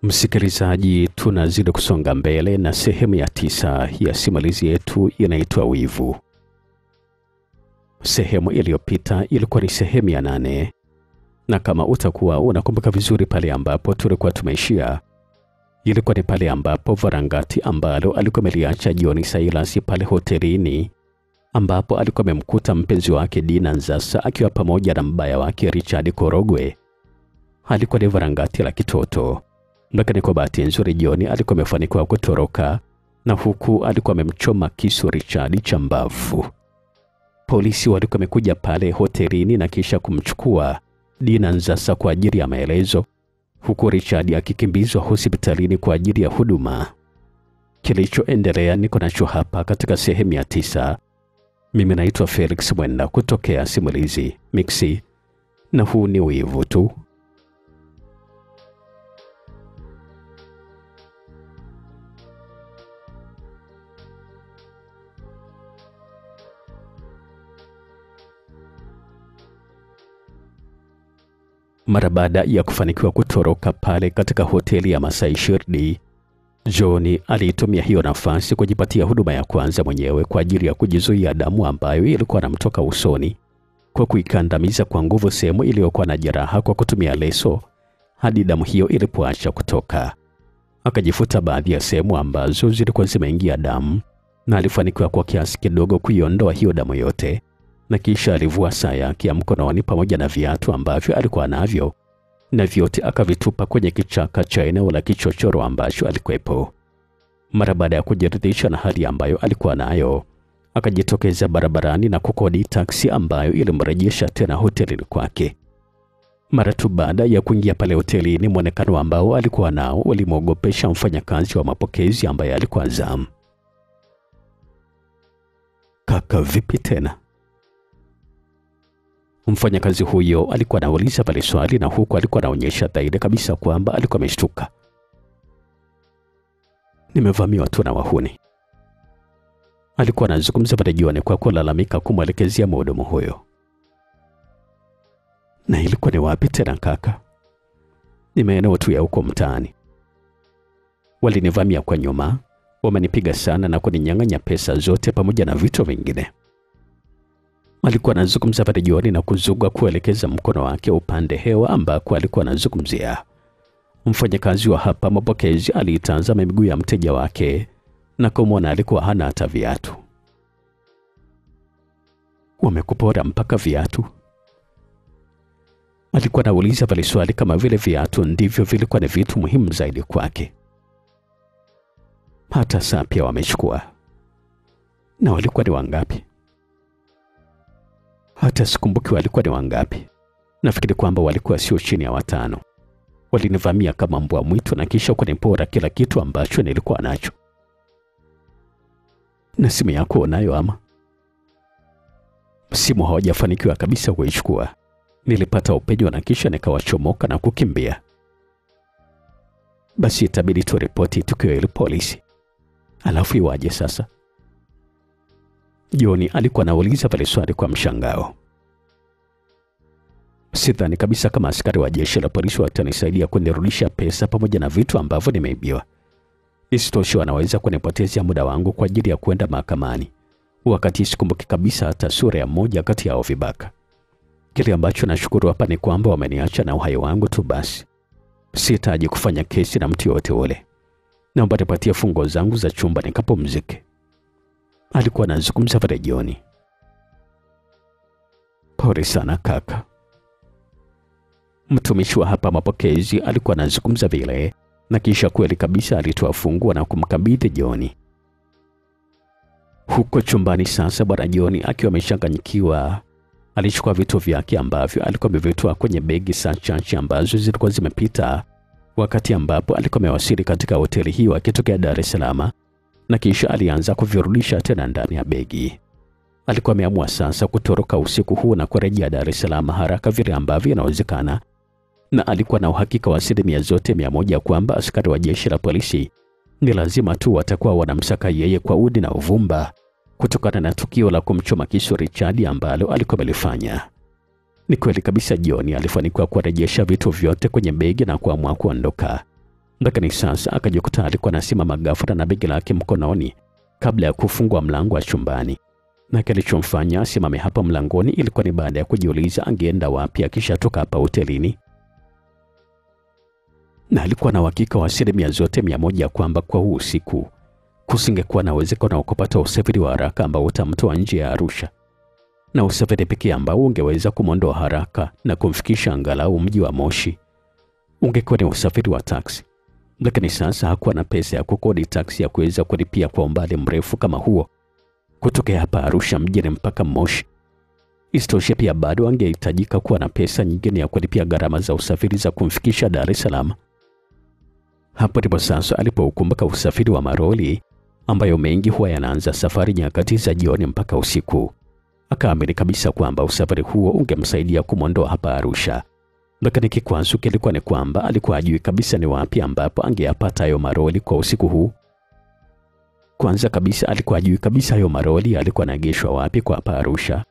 Msikilizaji, tunazidi kusonga mbele na sehemu ya 9 ya simulizi yetu inaitwa Wivu. Sehemu iliyopita ilikuwa ni sehemu ya 8. Na kama utakuwa unakumbuka vizuri pale ambapo tulikuwa tumeishia, ilikuwa ni pale ambapo Varangati ambalo alikuwa ameliacha John Silas pale hotelini, ambapo alikuwa amemkuta mpenzi wake Dina Nzasa akiwa pamoja na mbaya wake Richard Korogwe. Alikuwa ni Varangati la kitoto. Lakini kwa bahati nzuri John alikuwa amefanikiwa kutoroka, na huku alikuwa amemchoma kisu Richard cha mbavu. Polisi walikuwa wamekuja pale hotelini na kisha kumchukua Dina Nzasa kwa ajili ya maelezo, huku Richard akikimbizwa hospitalini kwa ajili ya huduma. Kilichoendelea niko nacho hapa katika sehemu ya 9. Mimi naitwa Felix Mwenda kutokea Simulizi Mixi, na huu ni Wivu tu. Mara baada ya kufanikiwa kutoroka pale katika hoteli ya Masai Shirdi, John alitumia hiyo nafasi kujipatia huduma ya kwanza mwenyewe kwa ajili ya kujizuia damu ambayo ilikuwa inamtoka usoni, kwa kuikandamiza kwa nguvu sehemu iliyokuwa na jeraha kwa kutumia leso hadi damu hiyo ilipoacha kutoka. Akajifuta baadhi ya sehemu ambazo zilikuwa zimeingia damu, na alifanikiwa kwa kiasi kidogo kuiondoa hiyo damu yote. Na kisha alivua saa yake ya mkononi pamoja na viatu ambavyo alikuwa navyo, na vyote akavitupa kwenye kichaka cha eneo la kichochoro ambacho alikuwepo. Mara baada ya kujiridhisha na hali ambayo alikuwa nayo, akajitokeza barabarani na kukodi taksi ambayo ilimrejesha tena hotelini kwake. Mara tu baada ya kuingia pale hotelini, muonekano ambao alikuwa nao ulimwogopesha mfanyakazi wa mapokezi ambaye alikuwa zamu. "Kaka, vipi tena?" Mfanyakazi huyo alikuwa anauliza pale swali, na huku alikuwa anaonyesha dhahiri kabisa kwamba alikuwa ameshtuka. "Nimevamiwa tu na wahuni." Alikuwa anazungumza pale John kwa kulalamika kumwelekezea mhudumu huyo. "Na ilikuwa ni wapi tena kaka?" "Ni maeneo tu ya huko mtaani. Walinivamia kwa nyuma, wamenipiga sana na kuninyang'anya pesa zote pamoja na vitu vingine." Alikuwa anazungumza pale John na kuzuga kuelekeza mkono wake upande hewa ambako alikuwa anazungumzia. Mfanyakazi wa hapa mapokezi alitazama miguu ya mteja wake na kumwona alikuwa hana hata viatu. "Wamekupora mpaka viatu?" Alikuwa anauliza pale swali kama vile viatu ndivyo vilikuwa ni vitu muhimu zaidi kwake. "Hata saa pia wamechukua." "Na walikuwa ni wangapi?" "Hata sikumbuki walikuwa ni wangapi. Nafikiri kwamba walikuwa sio chini ya 5. Walinivamia kama mbwa mwitu na kisha kunipora kila kitu ambacho nilikuwa nacho." "Na simu yako unayo ama?" "Simu hawajafanikiwa kabisa kuichukua. Nilipata upenyo na kisha nikawachomoka na kukimbia." "Basi itabidi turipoti tukio hili polisi. Alafu iwaje sasa?" John alikuwa anauliza pale swali kwa mshangao. "Sidhani kabisa kama askari wa jeshi la polisi watanisaidia kunirudisha pesa pamoja na vitu ambavyo nimeibiwa. Isitoshe wanaweza kunipotezea muda wangu kwa ajili ya kwenda mahakamani, wakati sikumbuki kabisa hata sura ya mmoja kati yao vibaka. Kile ambacho nashukuru hapa ni kwamba wameniacha na uhai wangu tu basi. Sihitaji kufanya kesi na mtu yote ule. Naomba nipatie funguo zangu za chumba nikapumzike." Alikuwa anazungumza pale John. "Pole sana kaka." Mtumishi wa hapa mapokezi alikuwa anazungumza vile, na kisha kweli kabisa alitoa funguo na kumkabidhi John. Huko chumbani sasa, bwana John akiwa amechanganyikiwa, alichukua vitu vyake ambavyo alikuwa amevitoa kwenye begi saa chache ambazo zilikuwa zimepita wakati ambapo alikuwa amewasili katika hoteli hiyo akitokea Dar es Salaam, na kisha alianza kuvirudisha tena ndani ya begi. Alikuwa ameamua sasa kutoroka usiku huu na kurejea Dar es Salaam haraka vile ambavyo inawezekana, na alikuwa na uhakika wa 100% kwamba askari wa jeshi la polisi ni lazima tu watakuwa wanamsaka yeye kwa udi na uvumba kutokana na tukio la kumchoma kisu Richard ambalo alikuwa amelifanya. Ni kweli kabisa John alifanikiwa kurejesha vitu vyote kwenye begi na kuamua kuondoka. Lakini sasa akajikuta alikuwa anasimama ghafla na begi lake mkononi kabla ya kufungua mlango wa chumbani. Na kilichomfanya asimame hapa mlangoni ilikuwa ni baada ya kujiuliza angeenda wapi akishatoka hapa hotelini. Na alikuwa na uhakika wa 100% kwamba kwa huu usiku kusingekuwa na uwezekano wa kupata usafiri wa haraka ambao utamtoa nje ya Arusha, na usafiri pekee ambao ungeweza kumwondoa haraka na kumfikisha angalau mji wa Moshi ungekuwa ni usafiri wa taksi. Lakini sasa hakuwa na pesa ya kukodi taksi ya kuweza kulipia kwa umbali mrefu kama huo kutoka hapa Arusha mjini mpaka Moshi. Isitoshe pia bado angehitajika kuwa na pesa nyingine ya kulipia gharama za usafiri za kumfikisha Dar es Salaam. Hapo ndipo sasa alipoukumbuka usafiri wa maroli ambayo mengi huwa yanaanza safari nyakati za jioni mpaka usiku. Akaamini kabisa kwamba usafiri huo ungemsaidia kumwondoa hapa Arusha. Lakini kikwazo kilikuwa ni kwamba alikuwa hajui kabisa ni wapi ambapo angeyapata hayo maroli kwa usiku huu. Kwanza kabisa alikuwa hajui kabisa hayo maroli alikuwa anaegeshwa wapi kwa hapa Arusha.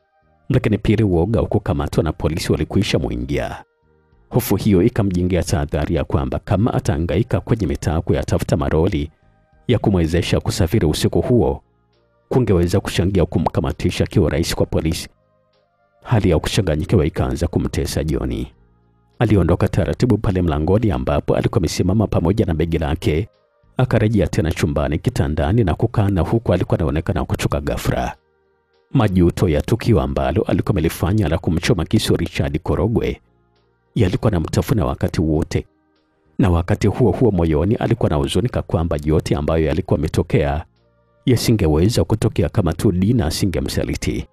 Lakini pili, uoga wa kukamatwa na polisi walikuisha muingia. Hofu hiyo ikamjengea tahadhari ya kwamba kama atahangaika kwenye mitaa kuyatafuta maroli ya kumwezesha kusafiri usiku huo, kungeweza kuchangia kumkamatisha kiurahisi kwa polisi. Hali ya kuchanganyikiwa ikaanza kumtesa John. Aliondoka taratibu pale mlangoni ambapo alikuwa amesimama pamoja na begi lake. Akarejea tena chumbani kitandani na kukaa, na huku alikuwa anaonekana kuchoka ghafla. Majuto ya tukio ambalo alikuwa amelifanya la kumchoma kisu Richard Korogwe yalikuwa yanamtafuna wakati wote. Na wakati huo huo moyoni alikuwa anahuzunika kwamba yote ambayo yalikuwa yametokea yasingeweza kutokea kama tu Dina asingemsaliti.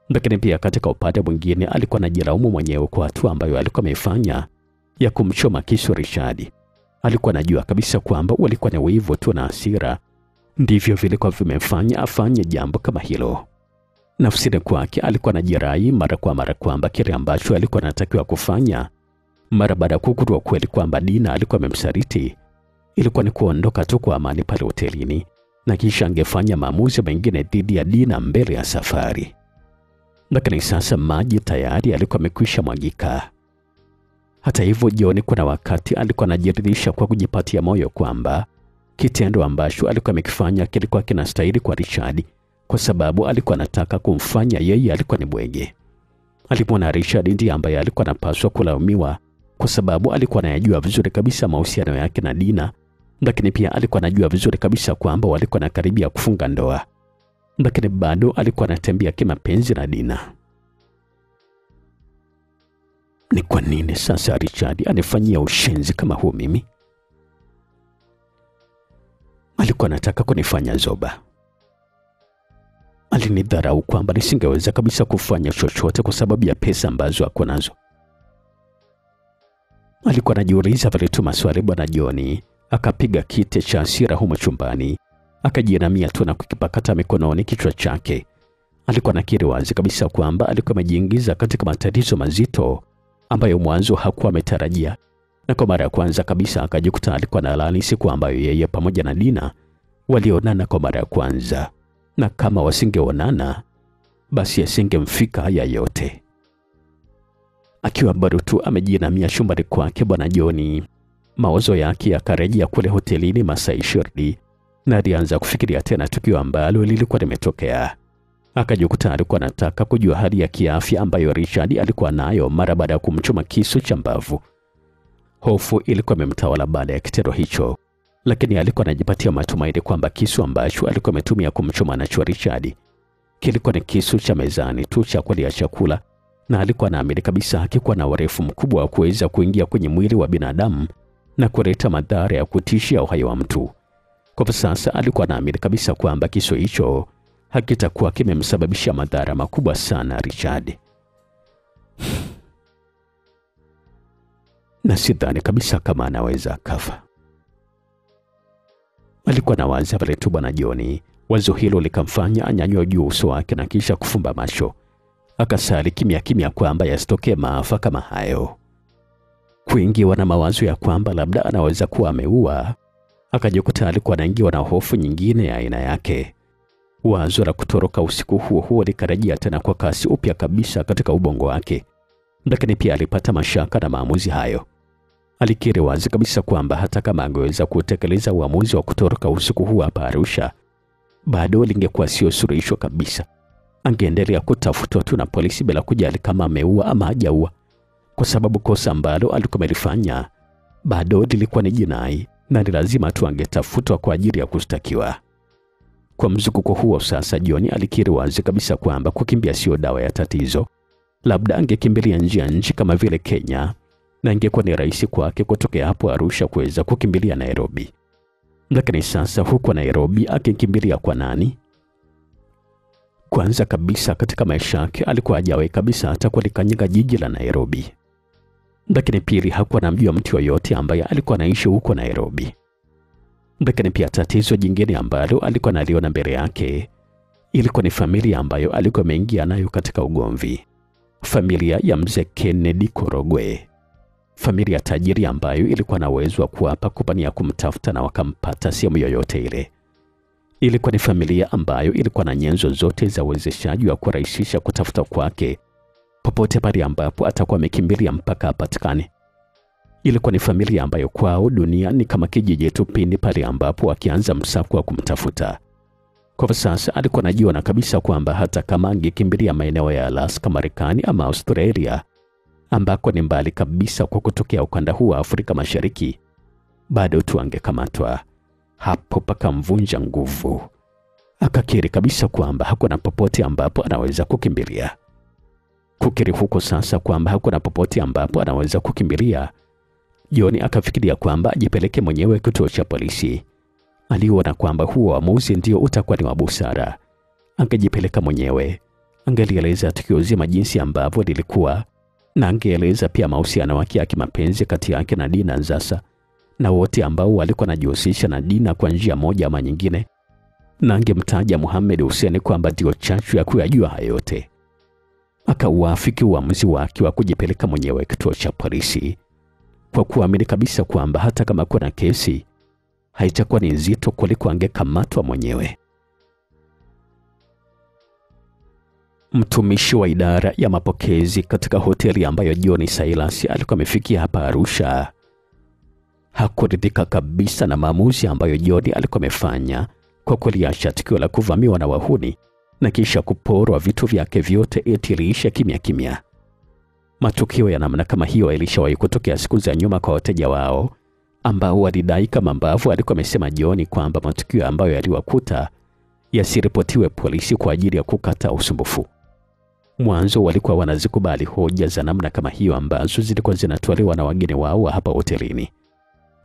Lakini pia katika upande mwingine alikuwa anajilaumu mwenyewe kwa hatua ambayo alikuwa amefanya ya kumchoma kisu Richard. Alikuwa anajua kabisa kwamba walikuwa na wivu tu na hasira ndivyo vilikuwa vimefanya afanye jambo kama hilo. Nafsini kwake alikuwa anajirai mara kwa mara kwamba kile ambacho alikuwa anatakiwa kufanya mara baada ya kugundua kweli kwamba Dina alikuwa amemsaliti ilikuwa ni kuondoka tu kwa amani pale hotelini, na kisha angefanya maamuzi mengine dhidi ya Dina mbele ya safari. Lakini sasa maji tayari alikuwa amekwisha mwagika. Hata hivyo, John kuna wakati alikuwa anajiridhisha kwa kujipatia moyo kwamba kitendo ambacho alikuwa amekifanya kilikuwa kinastahili kwa Richard, kwa sababu alikuwa anataka kumfanya yeye alikuwa ni bwege. Alimwona Richard ndiye ambaye alikuwa anapaswa kulaumiwa kwa sababu alikuwa anayajua vizuri kabisa mahusiano yake na Dina, lakini pia alikuwa anajua vizuri kabisa kwamba walikuwa nakaribia kufunga ndoa. Lakini bado alikuwa anatembea kimapenzi na Dina. Ni kwa nini sasa Richard anifanyia ushenzi kama huu mimi? Alikuwa anataka kunifanya zoba. Alinidharau kwamba nisingeweza kabisa kufanya chochote kwa sababu ya pesa ambazo hakuwa nazo. Alikuwa anajiuliza vile tu maswali bwana John. Akapiga kiti cha hasira humo chumbani, akajiinamia tu na kukipakata mikononi kichwa chake. Alikuwa anakiri wazi kabisa kwamba alikuwa amejiingiza katika matatizo mazito ambayo mwanzo hakuwa ametarajia. Na kwa mara ya kwanza kabisa akajikuta alikuwa analani siku ambayo yeye pamoja na Dina walionana kwa mara ya kwanza. Na kama wasingeonana basi asingemfika haya yote. Akiwa bado tu amejiinamia chumbani kwake bwana John, mawazo yake yakarejea kule hotelini Masai Shirdi, na alianza kufikiria tena tukio ambalo lilikuwa limetokea. Akajikuta alikuwa anataka kujua hali ya kiafya ambayo Richard alikuwa nayo mara baada ya kumchoma kisu cha mbavu. Hofu ilikuwa imemtawala baada ya kitendo hicho, lakini alikuwa anajipatia matumaini kwamba kisu ambacho alikuwa ametumia kumchoma nacho Richard kilikuwa ni kisu cha mezani tu cha kulia chakula, na alikuwa anaamini kabisa hakikuwa na urefu mkubwa wa kuweza kuingia kwenye mwili wa binadamu na kuleta madhara ya kutishia uhai wa mtu. Kwa sasa alikuwa anaamini kabisa kwamba kisu hicho hakitakuwa kimemsababisha madhara makubwa sana Richard. Na sidhani kabisa kama anaweza kafa. Alikuwa anawaza pale tu bwana John. Wazo hilo likamfanya anyanyue juu uso wake na kisha kufumba macho. Akasali kimya kimya kwamba yasitokee maafa kama hayo. Kuingiwa na mawazo ya kwamba labda anaweza kuwa ameua, akajikuta alikuwa anaingiwa na hofu nyingine ya aina yake. Wazo la kutoroka usiku huo huo likarejea tena kwa kasi upya kabisa katika ubongo wake. Lakini pia alipata mashaka na maamuzi hayo. Alikiri wazi kabisa kwamba hata kama angeweza kutekeleza uamuzi wa kutoroka usiku huu hapa Arusha, bado lingekuwa sio suluhisho kabisa. Angeendelea kutafutwa tu na polisi bila kujali kama ameua ama hajaua, kwa sababu kosa ambalo alikuwa amelifanya bado lilikuwa ni jinai na ni lazima tu angetafutwa kwa ajili ya kushtakiwa. Kwa mzunguko huo sasa, John alikiri wazi kabisa kwamba kukimbia sio dawa ya tatizo. Labda angekimbilia nje ya nchi kama vile Kenya, na ingekuwa ni rahisi kwake kutokea hapo Arusha kuweza kukimbilia Nairobi. Lakini sasa huko Nairobi akikimbilia kwa nani? Kwanza kabisa katika maisha yake alikuwa hajawahi kabisa hata kulikanyaga jiji la Nairobi. Lakini pili, hakuwa anamjua mtu yoyote ambaye alikuwa anaishi huko Nairobi. Lakini pia tatizo jingine ambalo alikuwa analiona mbele yake ilikuwa ni familia ambayo alikuwa ameingia nayo katika ugomvi. Familia ya mzee Kennedy Korogwe. Familia tajiri ambayo ilikuwa na uwezo wa kuapa kupania kumtafuta na wakampata sehemu yoyote ile. Ilikuwa ni familia ambayo ilikuwa na nyenzo zote za uwezeshaji wa kurahisisha kutafuta kwake popote pale ambapo atakuwa amekimbilia mpaka apatikane. Ilikuwa ni familia ambayo kwao dunia ni kama kijiji tu pindi pale ambapo akianza msako wa kumtafuta. Kwa sasa alikuwa anajiona kabisa kwamba hata kama angekimbilia maeneo ya Alaska, Marekani ama Australia, ambako ni mbali kabisa kwa kutokea ukanda huu wa Afrika Mashariki, bado tu angekamatwa. Hapo paka mvunja nguvu. Akakiri kabisa kwamba hakuna popote ambapo anaweza kukimbilia. Kukiri huko sasa kwamba hakuna popote ambapo anaweza kukimbilia, John akafikiria kwamba ajipeleke mwenyewe kituo cha polisi. Aliona kwamba huo uamuzi ndio utakuwa ni wa busara. Angejipeleka mwenyewe, angelieleza tukio zima jinsi ambavyo lilikuwa, na angeeleza pia mahusiano yake ya kimapenzi kati yake na Dina Nzasa na wote ambao walikuwa wanajihusisha na Dina kwa njia moja ama nyingine, na angemtaja Mohamed Hussein kwamba ndio chachu ya kuyajua hayo yote. Akauafiki uamuzi wake wa kujipeleka mwenyewe kituo cha polisi, kwa kuamini kabisa kwamba hata kama kuna kesi haitakuwa ni nzito kuliko angekamatwa mwenyewe. Mtumishi wa idara ya mapokezi katika hoteli ambayo John Silas alikuwa amefikia hapa Arusha hakuridhika kabisa na maamuzi ambayo John alikuwa amefanya kwa kuliacha tukio la kuvamiwa na wahuni na kisha kuporwa vitu vyake vyote eti liisha kimya kimya. Matukio ya namna kama hiyo ilishawahi kutokea siku za nyuma kwa wateja wao ambao walidai kama ambavyo alikuwa amesema John kwamba matukio ambayo yaliwakuta yasiripotiwe polisi kwa ajili ya kukata usumbufu. Mwanzo walikuwa wanazikubali hoja za namna kama hiyo ambazo zilikuwa zinatolewa na wageni wao hapa hotelini.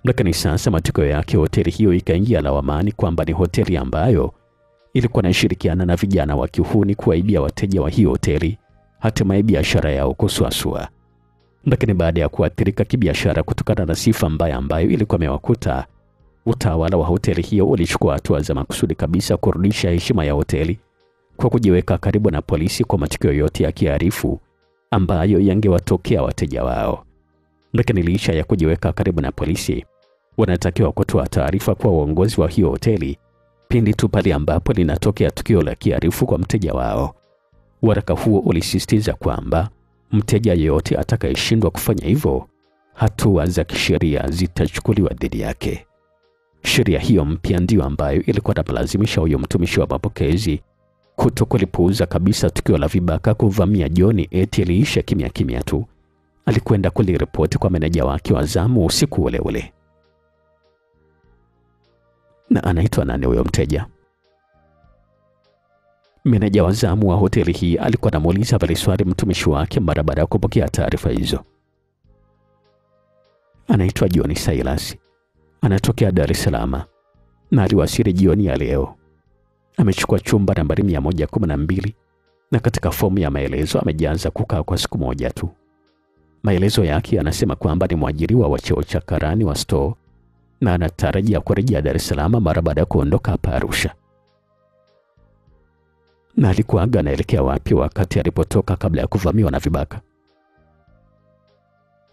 Lakini sasa matukio yake hoteli hiyo ikaingia lawamani kwamba ni hoteli ambayo ilikuwa inashirikiana na vijana wa kihuni kuwaibia wateja wa hiyo hoteli, hatimaye biashara yao kusuasua. Lakini baada ya kuathirika kibiashara kutokana na sifa mbaya ambayo ilikuwa imewakuta, utawala wa hoteli hiyo ulichukua hatua za makusudi kabisa kurudisha heshima ya hoteli kwa kujiweka karibu na polisi kwa matukio yote ya kiarifu ambayo yangewatokea wateja wao. Lakini licha ya kujiweka karibu na polisi, wanatakiwa kutoa taarifa kwa uongozi wa hiyo hoteli pindi tu pale ambapo linatokea tukio la kiarifu kwa mteja wao. Waraka huo ulisisitiza kwamba mteja yeyote atakayeshindwa kufanya hivyo, hatua za kisheria zitachukuliwa dhidi yake. Sheria hiyo mpya ndio ambayo ilikuwa inamlazimisha huyo mtumishi wa mapokezi kutokulipuuza kabisa tukio la vibaka kuvamia John eti liisha kimya kimya tu. Alikwenda kuliripoti kwa meneja wake wa zamu usiku ule ule. Na anaitwa nani huyo mteja? Meneja wa zamu wa hoteli hii alikuwa anamuuliza pale swali mtumishi wake mara baada ya kupokea taarifa hizo. Anaitwa John Silas. Anatokea Dar es Salaam na aliwasili jioni ya leo. Amechukua chumba nambari 112 na katika fomu ya maelezo amejaza kukaa kwa siku moja tu. Maelezo yake yanasema kwamba ni mwajiriwa wa cheo cha karani wa store na anatarajia kurejea Dar es Salaam mara baada ya kuondoka hapa Arusha. Na alikuwa anaelekea wapi wakati alipotoka kabla ya kuvamiwa na vibaka?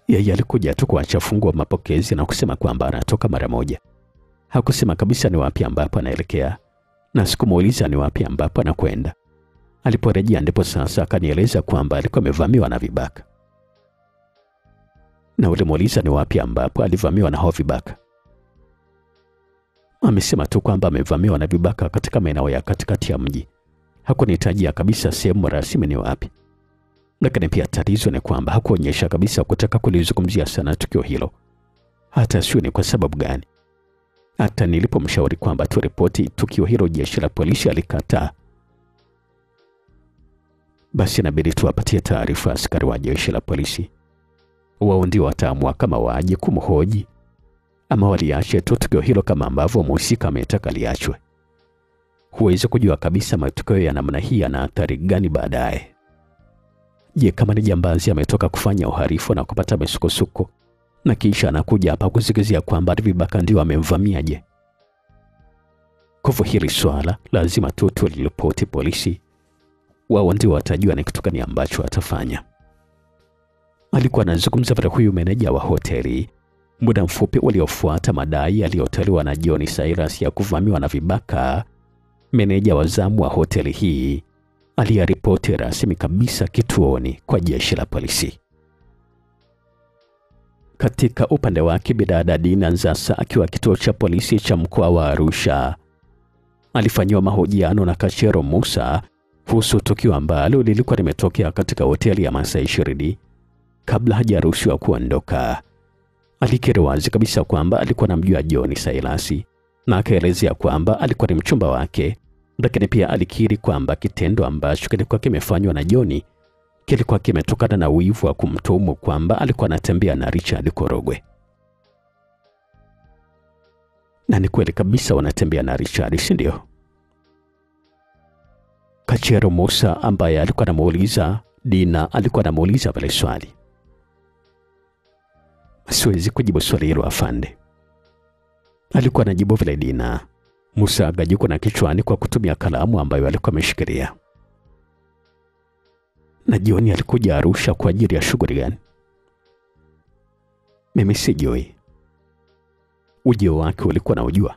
Yeye alikuja tu kuacha funguo mapokezi na kusema kwamba anatoka mara moja. Hakusema kabisa ni wapi ambapo anaelekea, na sikumuuliza ni wapi ambapo anakwenda. Aliporejea ndipo sasa akanieleza kwamba alikuwa amevamiwa na vibaka. Na ulimuuliza ni wapi ambapo alivamiwa na hao vibaka? Amesema tu kwamba amevamiwa na vibaka katika maeneo ya katikati ya mji. Hakunitajia kabisa sehemu rasmi ni wapi. Lakini pia tatizo ni kwamba hakuonyesha kabisa kutaka kulizungumzia sana tukio hilo. Hata sio ni kwa sababu gani. Hata nilipomshauri kwamba turipoti tukio hilo, jeshi la polisi alikataa. Basi inabidi tuwapatie taarifa askari wa jeshi la polisi. Wao ndio wataamua kama waje kumhoji ama waliache tu tukio hilo kama ambavyo mhusika ametaka liachwe. Huwezi kujua kabisa matukio ya namna hii yana athari gani baadaye. Je, kama ni jambazi ametoka kufanya uhalifu na kupata misukosuko na kisha anakuja hapa kusikizia kwamba vibaka ndio amemvamia, je? Kwa hili swala lazima tu tuliripoti polisi. Wao ndio watajua ni kitu gani ambacho atafanya. Alikuwa anazungumza vile huyu meneja wa hoteli muda mfupi uliofuata madai yaliyotolewa na John Cyrus ya kuvamiwa na vibaka. Meneja wa zamu wa hoteli hii aliyaripoti rasmi kabisa kituoni kwa jeshi la polisi. Katika upande wake, bidada Dina Nzasa akiwa kituo cha polisi cha mkoa wa Arusha alifanyiwa mahojiano na Kachero Musa kuhusu tukio ambalo lilikuwa limetokea katika hoteli ya Masaa 20 kabla hajaruhusiwa kuondoka. Alikiri wazi kabisa kwamba alikuwa anamjua John Cyrus na akaelezea kwamba alikuwa ni mchumba wake, lakini pia alikiri kwamba kitendo ambacho kilikuwa kimefanywa na John kilikuwa kimetokana na wivu wa kumtuhumu kwamba alikuwa anatembea na Richard Korogwe. Na ni kweli kabisa wanatembea na Richard, si ndio? Kachero Musa ambaye alikuwa anamuuliza Dina alikuwa anamuuliza vile swali. Siwezi kujibu swali hilo afande. Alikuwa anajibu vile Dina. Musa agajuko na kichwani kwa kutumia kalamu ambayo alikuwa ameshikilia. Na John alikuja Arusha kwa ajili ya shughuli gani? Mimi sijui. Ujio wake ulikuwa na ujua?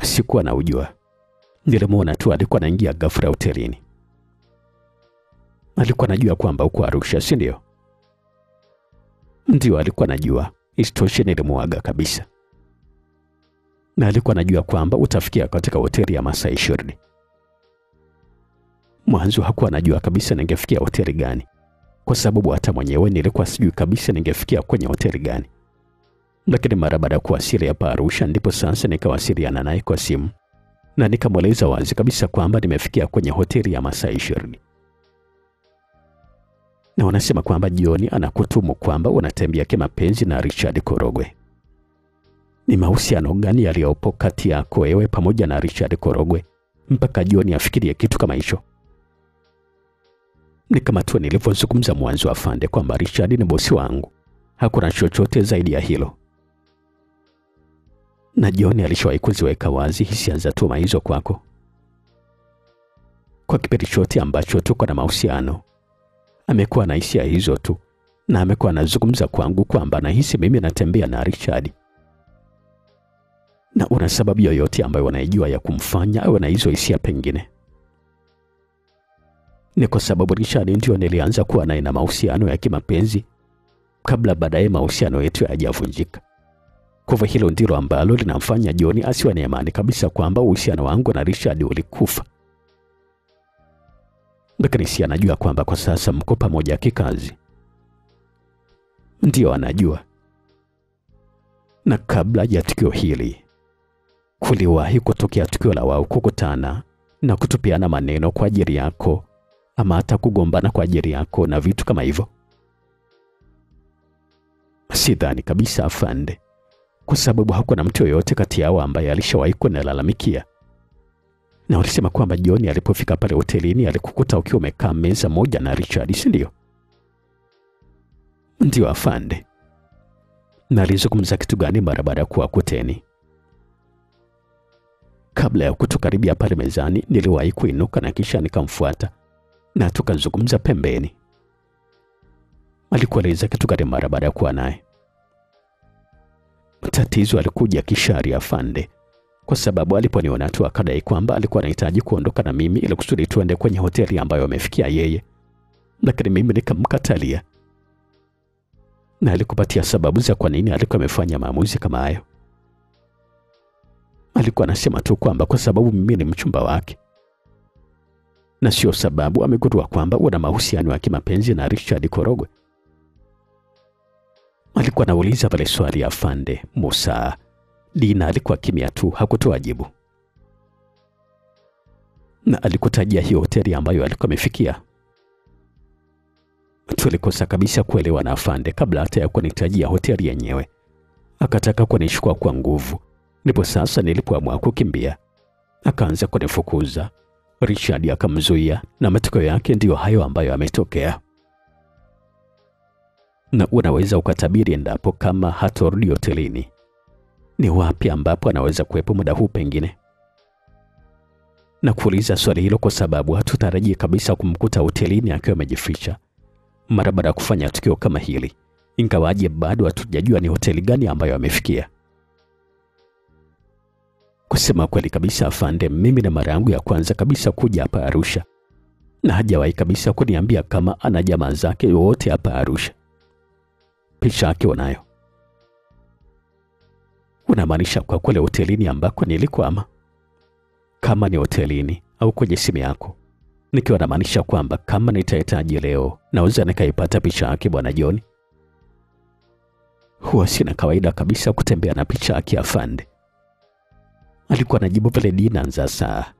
Sikuwa na ujua. Nilimuona tu alikuwa anaingia ghafla hotelini. Alikuwa anajua kwamba uko Arusha, si ndio? Ndio, alikuwa anajua. Isitoshe nilimuaga kabisa. Na alikuwa anajua kwamba utafikia katika hoteli ya Masaa 20. Mwanzo hakuwa anajua kabisa ningefikia hoteli gani, kwa sababu hata mwenyewe nilikuwa sijui kabisa ningefikia kwenye hoteli gani. Lakini mara baada ya kuwasili hapa Arusha ndipo sasa nikawasiliana naye kwa simu na nikamweleza wazi kabisa kwamba nimefikia kwenye hoteli ya Masaa 20. Na wanasema kwamba John anakutumu kwamba unatembea kimapenzi na Richard Korogwe. Ni mahusiano gani yaliyopo kati yako wewe pamoja na Richard Korogwe mpaka John afikirie kitu kama hicho? Ni kama tu nilivyozungumza mwanzo afande kwamba Richard ni bosi wangu. Hakuna chochote zaidi ya hilo. Na John alishawahi kuziweka wazi hisia za tuma hizo kwako? Kwa kipindi chote ambacho tuko na mahusiano, amekuwa na hisia hizo tu, na amekuwa anazungumza kwangu kwamba anahisi mimi natembea na Richard. Na una sababu yoyote ambayo wanaijua ya kumfanya awe na hizo hisia pengine? Ni kwa sababu Richard ndio nilianza kuwa naye na mahusiano ya kimapenzi kabla baadaye mahusiano yetu hayajavunjika. Kwa hilo ndilo ambalo linamfanya John asiwe na imani kabisa kwamba uhusiano wangu na Richard ulikufa. Lakini si anajua kwamba kwa sasa mko pamoja kikazi? Ndio anajua. Na kabla ya tukio hili kuliwahi kutokea tukio la wao kukutana na kutupiana maneno kwa ajili yako, ama hata kugombana kwa ajili yako na vitu kama hivyo? Sidhani kabisa afande, kwa sababu hakuna mtu yoyote kati yao ambaye alishawahi kunilalamikia. Na walisema kwamba John alipofika pale hotelini alikukuta ukiwa umekaa meza moja na Richard, si ndio? Ndio afande. Na alizungumza kitu gani mara baada ya kuwakuteni? Kabla ya kutukaribia pale mezani niliwahi kuinuka na kisha nikamfuata na tukazungumza pembeni. Alikueleza kitu gani mara baada ya kuwa naye? Tatizo alikuja kishari afande, kwa sababu aliponiona tu akadai kwamba alikuwa anahitaji kuondoka na mimi ili kusudi tuende kwenye hoteli ambayo amefikia yeye. Lakini mimi nikamkatalia. Na alikupatia sababu za kwa nini alikuwa amefanya maamuzi kama hayo? Alikuwa anasema tu kwamba kwa sababu mimi ni mchumba wake, na sio sababu amegundua kwamba una mahusiano ya kimapenzi na Richard Korogwe. Alikuwa anauliza pale swali ya afande Musa. Dina alikuwa kimya tu, hakutoa jibu. Na alikutajia hiyo hoteli ambayo alikuwa amefikia. Tulikosa kabisa kuelewa na afande kabla hata ya kunitajia hoteli yenyewe. Akataka kunichukua kwa nguvu. Ndipo sasa nilipoamua kukimbia, akaanza kunifukuza. Richard akamzuia, na matokeo yake ndiyo hayo ambayo ametokea. Na unaweza ukatabiri endapo kama hatorudi hotelini, ni wapi ambapo anaweza kuwepo muda huu pengine? Na kuuliza swali hilo kwa sababu hatutarajii kabisa kumkuta hotelini akiwa amejificha mara baada ya kufanya tukio kama hili, ingawaje bado hatujajua ni hoteli gani ambayo amefikia. Kusema kweli kabisa afande, mimi na mara yangu ya kwanza kabisa kuja hapa Arusha, na hajawahi kabisa kuniambia kama ana jamaa zake wote hapa Arusha. Picha yake unayo? Unamaanisha kwa kweli hotelini ambako nilikwama? Kama ni hotelini au kwenye simu yako, nikiwa namaanisha kwamba kama nitahitaji leo naweza nikaipata picha yake bwana John. Huwa sina kawaida kabisa kutembea na picha yake afande, alikuwa anajibu pale Dina Nzasa.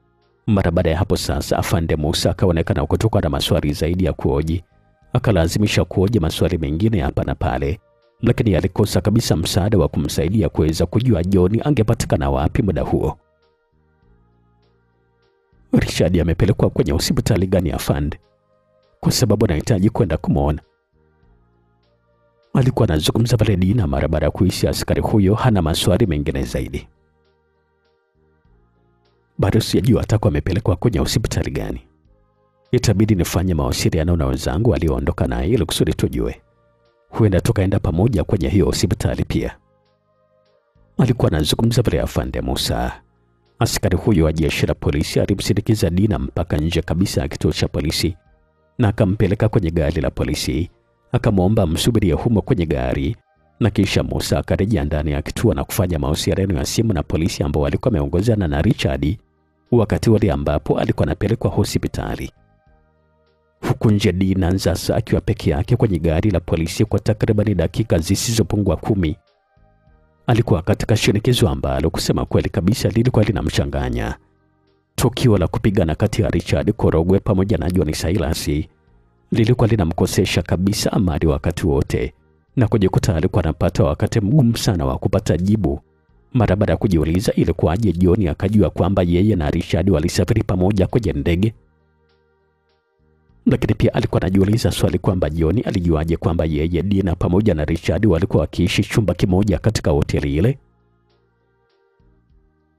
Mara baada ya hapo sasa afande Musa akaonekana kutoka na maswali zaidi ya kuoji, akalazimisha kuoji maswali mengine hapa na pale, lakini alikosa kabisa msaada wa kumsaidia kuweza kujua John angepatikana wapi muda huo. Richard amepelekwa kwenye hospitali gani afande? Kwa sababu anahitaji kwenda kumwona. Alikuwa anazungumza pale Dina mara baada ya kuhisi askari huyo hana maswali mengine zaidi. Bado sijajua atakuwa amepelekwa kwenye hospitali gani. Itabidi nifanye mawasiliano na wenzangu walioondoka naye ili kusudi tujue. Huenda tukaenda pamoja kwenye hiyo hospitali pia. Alikuwa anazungumza pale afande Musa. Askari huyo wa jeshi la polisi alimsindikiza Dina mpaka nje kabisa ya kituo cha polisi na akampeleka kwenye gari la polisi, akamwomba msubirie humo kwenye gari, na kisha Musa akarejea ndani ya kituo na kufanya mawasiliano ya simu na polisi ambao walikuwa wameongozana na Richard wakati wale ambapo alikuwa anapelekwa hospitali. Huku nje Dina Nzasa akiwa peke yake kwenye gari la polisi kwa takriban dakika zisizopungua 10. Alikuwa katika shinikizo ambalo kusema kweli kabisa lilikuwa linamchanganya. Tukio la kupigana kati ya Richard Korogwe pamoja na John Silas lilikuwa linamkosesha kabisa amani wakati wote, na kujikuta alikuwa anapata wakati mgumu sana wa kupata jibu mara baada ya kujiuliza ilikuwaje John akajua kwamba yeye na Richard walisafiri pamoja kwenye ndege. Lakini pia alikuwa anajiuliza swali kwamba John alijuaje kwamba yeye, Dina pamoja na Richard walikuwa wakiishi chumba kimoja katika hoteli ile.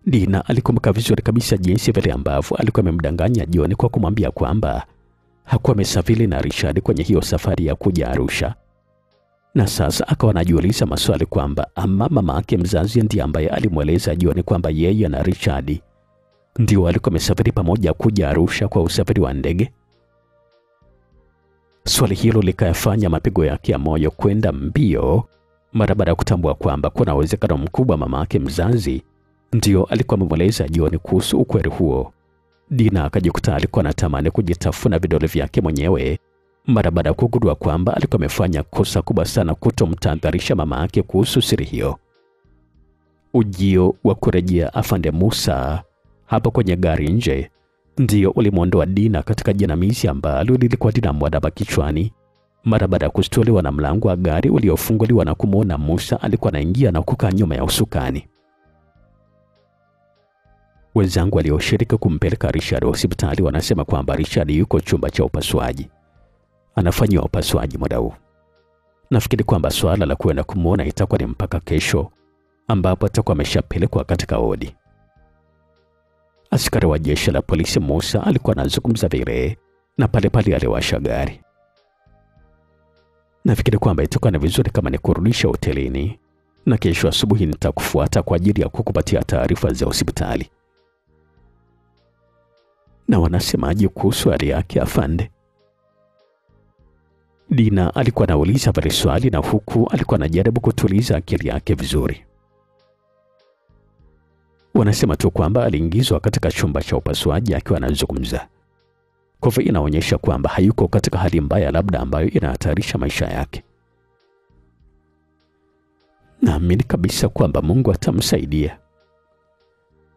Dina alikumbuka vizuri kabisa jinsi vile ambavyo alikuwa amemdanganya John kwa kumwambia kwamba hakuwa amesafiri na Richard kwenye hiyo safari ya kuja Arusha. Na sasa akawa anajiuliza maswali kwamba ama mama yake mzazi ndiye ambaye alimweleza John kwamba yeye na Richard ndio walikuwa wamesafiri pamoja kuja Arusha kwa usafiri wa ndege. Swali hilo likayafanya mapigo yake ya moyo kwenda mbio mara baada ya kutambua kwamba kuna uwezekano mkubwa mama yake mzazi ndio alikuwa amemweleza John kuhusu ukweli huo. Dina akajikuta alikuwa anatamani kujitafuna vidole vyake mwenyewe mara baada ya kugundua kwamba alikuwa amefanya kosa kubwa sana kutomtahadharisha mama yake kuhusu siri hiyo. Ujio wa kurejea afande Musa hapo kwenye gari nje ndio ulimwondoa Dina katika jinamizi ambalo lilikuwa linamwadaba kichwani mara baada ya kustuliwa na mlango wa gari uliofunguliwa na kumwona Musa alikuwa anaingia na kukaa nyuma ya usukani. Wenzangu walioshiriki kumpeleka Richard hospitali wanasema kwamba Richard yuko chumba cha upasuaji, anafanywa upasuaji muda huu. Nafikiri kwamba swala la kwenda kumwona itakuwa ni mpaka kesho ambapo atakuwa ameshapelekwa katika wodi. Askari wa jeshi la polisi Musa alikuwa anazungumza vile na pale pale aliwasha gari. Nafikiri kwamba itakuwa ni vizuri kama ni kurudisha hotelini na kesho asubuhi nitakufuata kwa ajili ya kukupatia taarifa za hospitali. Na wanasemaje kuhusu hali yake afande? Dina alikuwa anauliza pale swali na huku alikuwa anajaribu kutuliza akili yake vizuri. Wanasema tu kwamba aliingizwa katika chumba cha upasuaji akiwa anazungumza. Kwa hivyo inaonyesha kwamba hayuko katika hali mbaya labda ambayo inahatarisha maisha yake. Naamini kabisa kwamba Mungu atamsaidia.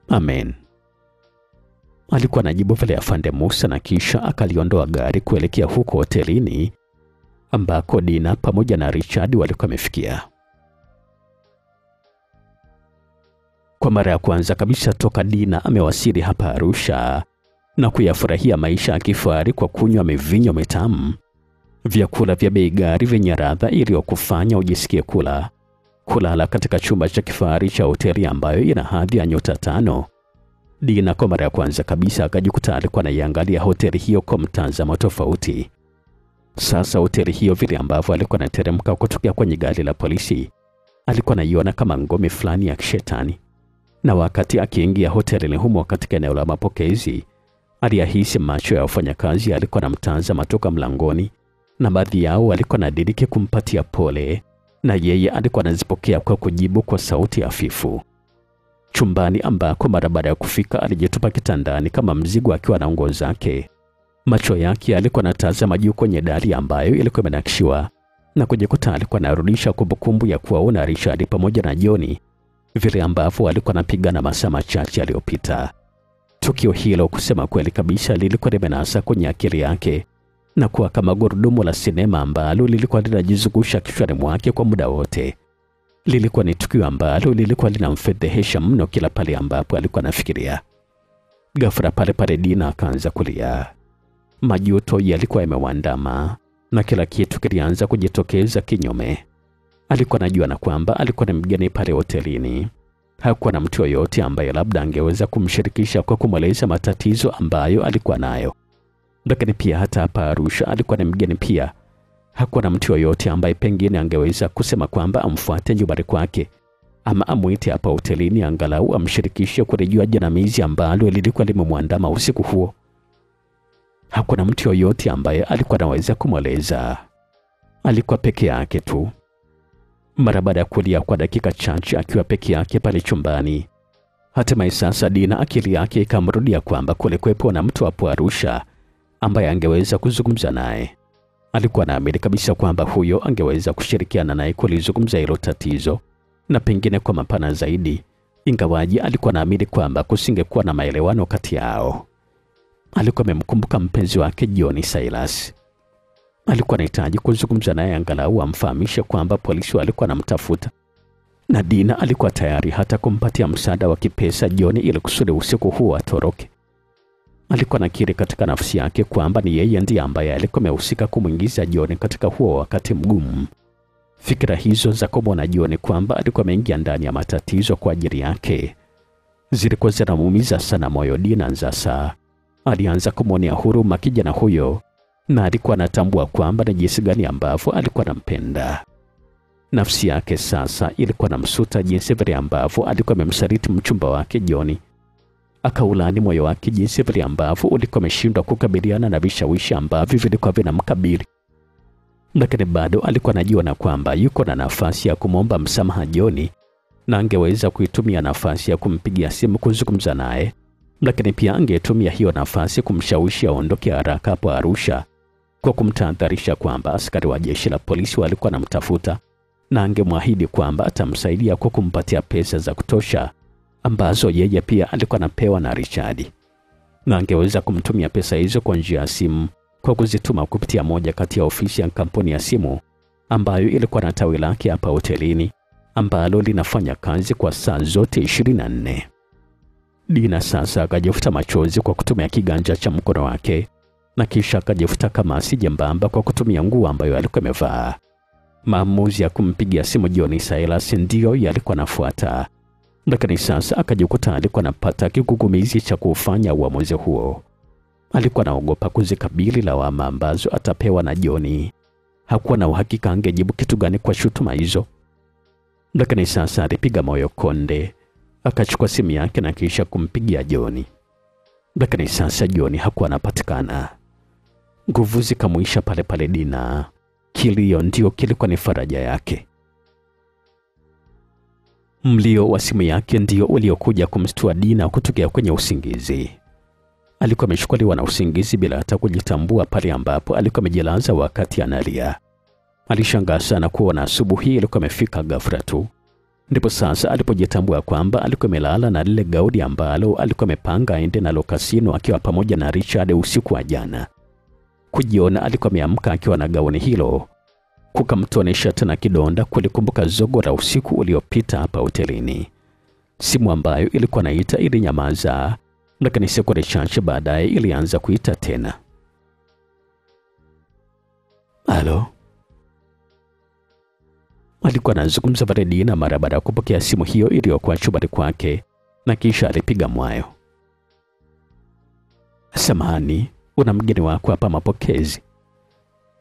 Amen. Alikuwa anajibu vile afande Musa na kisha akaliondoa gari kuelekea huko hotelini ambako Dina pamoja na Richard walikuwa wamefikia. Kwa mara ya kwanza kabisa toka Dina amewasili hapa Arusha na kuyafurahia maisha ya kifahari kwa kunywa mivinyo mitamu, vyakula vya bei ghali vyenye ladha iliyokufanya ujisikie kulala katika chumba cha kifahari cha hoteli ambayo ina hadhi ya nyota 5. Dina kwa mara ya kwanza kabisa akajikuta alikuwa anaiangalia hoteli hiyo kwa mtazamo tofauti. Sasa hoteli hiyo vile ambavyo alikuwa anateremka kutokea kwenye gari la polisi, alikuwa anaiona kama ngome fulani ya kishetani. Na wakati akiingia hotelini humo katika eneo la mapokezi, aliyahisi macho ya wafanyakazi alikuwa anamtazama toka mlangoni, na baadhi yao walikuwa wanadiriki kumpatia pole, na yeye alikuwa anazipokea kwa kujibu kwa sauti hafifu. Chumbani ambako mara baada ya kufika alijitupa kitandani kama mzigo akiwa na nguo zake. Macho yake alikuwa anatazama juu kwenye dari ambayo ilikuwa imenakshiwa, na kujikuta alikuwa anarudisha kumbukumbu ya kuwaona Richard pamoja na John vile ambavyo alikuwa anapigana masaa machache aliyopita. Tukio hilo kusema kweli kabisa lilikuwa limenasa kwenye akili yake na kuwa kama gurudumu la sinema ambalo lilikuwa linajizungusha kichwani mwake kwa muda wote. Lilikuwa ni tukio ambalo lilikuwa linamfedhehesha mno kila pale ambapo alikuwa anafikiria. Ghafla pale Dina akaanza kulia. Majuto yalikuwa yamewandama na kila kitu kilianza kujitokeza kinyume. Alikuwa anajua na kwamba alikuwa ni mgeni pale hotelini. Hakuwa na mtu yoyote ambaye labda angeweza kumshirikisha kwa kumweleza matatizo ambayo alikuwa nayo. Lakini pia hata hapa Arusha alikuwa ni mgeni pia. Hakuwa na mtu yoyote ambaye pengine angeweza kusema kwamba amfuate nyumbani kwake ama amuite hapa hotelini angalau amshirikishe kurejea jinamizi ambalo lilikuwa limemwandama usiku huo. Hakuwa na mtu yoyote ambaye alikuwa anaweza kumweleza. Alikuwa peke yake tu. Mara baada ya kulia kwa dakika chache akiwa peke yake pale chumbani, hatimaye sasa Dina akili yake ikamrudia kwamba kulikuwepo na mtu hapo Arusha ambaye angeweza kuzungumza naye. Alikuwa anaamini kabisa kwamba huyo angeweza kushirikiana naye kulizungumza hilo tatizo na pengine kwa mapana zaidi, ingawaji alikuwa anaamini kwamba kusingekuwa na maelewano kati yao. Alikuwa amemkumbuka mpenzi wake John Silas. Alikuwa anahitaji kuzungumza naye angalau amfahamishe kwamba polisi walikuwa wanamtafuta. Na Dina alikuwa tayari hata kumpatia msaada wa kipesa John ili kusudi usiku huo atoroke. Alikuwa nakiri katika nafsi yake kwamba ni yeye ndiye ambaye alikuwa amehusika kumuingiza John katika huo wakati mgumu. Fikra hizo za kumwona John kwamba alikuwa ameingia ndani ya matatizo kwa ajili yake zilikuwa zinamuumiza sana moyo Dina. Sasa alianza kumwonea huruma kijana huyo, na alikuwa anatambua kwamba ni jinsi gani ambavyo alikuwa anampenda. Nafsi yake sasa ilikuwa namsuta jinsi vile ambavyo alikuwa amemsaliti mchumba wake John. Akaulani moyo wake jinsi vile ambavyo ulikuwa umeshindwa kukabiliana na vishawishi ambavyo vilikuwa vinamkabili. Lakini bado alikuwa anajiona kwamba yuko na nafasi ya kumwomba msamaha John, na angeweza kuitumia nafasi ya kumpigia simu kuzungumza naye, lakini pia angetumia hiyo nafasi kumshawishi aondoke haraka hapo Arusha kwa kumtahadharisha kwamba askari wa jeshi la polisi walikuwa wanamtafuta, na angemwahidi kwamba atamsaidia kwa kumpatia pesa za kutosha ambazo yeye pia alikuwa anapewa na Richard, na angeweza kumtumia pesa hizo kwa njia ya simu kwa kuzituma kupitia moja kati ya ofisi ya kampuni ya simu ambayo ilikuwa na tawi lake hapa hotelini ambalo linafanya kazi kwa saa zote 24. Dina sasa akajifuta machozi kwa kutumia kiganja cha mkono wake, na kisha akajifuta kamasi jembamba kwa kutumia nguo ambayo alikuwa amevaa. Maamuzi ya kumpigia simu John Silas ndio yalikuwa nafuata, lakini sasa akajikuta alikuwa anapata kigugumizi cha kufanya uamuzi huo. Alikuwa anaogopa kuzikabili lawama ambazo atapewa na John. Hakuwa na uhakika angejibu kitu gani kwa shutuma hizo, lakini sasa alipiga moyo konde. Akachukua simu yake na kisha kumpigia John. Lakini sasa John hakuwa anapatikana. Nguvu zikamwisha pale Dina. Kilio ndio kilikuwa ni faraja yake. Mlio wa simu yake ndio uliokuja kumstua Dina kutokea kwenye usingizi. Alikuwa ameshukuliwa na usingizi bila hata kujitambua pale ambapo alikuwa amejilaza wakati analia. Alishangaa sana kuona asubuhi ilikuwa imefika ghafla tu. Ndipo sasa alipojitambua kwamba alikuwa amelala na lile gauni ambalo alikuwa amepanga aende nalo kasino akiwa pamoja na Richard usiku wa jana. Kujiona alikuwa ameamka akiwa na gauni hilo kukamtonesha tena kidonda kulikumbuka zogo la usiku uliopita hapa hotelini. Simu ambayo ilikuwa naita ilinyamaza, lakini sekunde chache baadaye ilianza kuita tena. Halo? Alikuwa anazungumza Dina mara baada ya kupokea simu hiyo iliyokuwa chumbani kwake, na kisha alipiga mwayo. Samahani, una mgeni wako hapa mapokezi.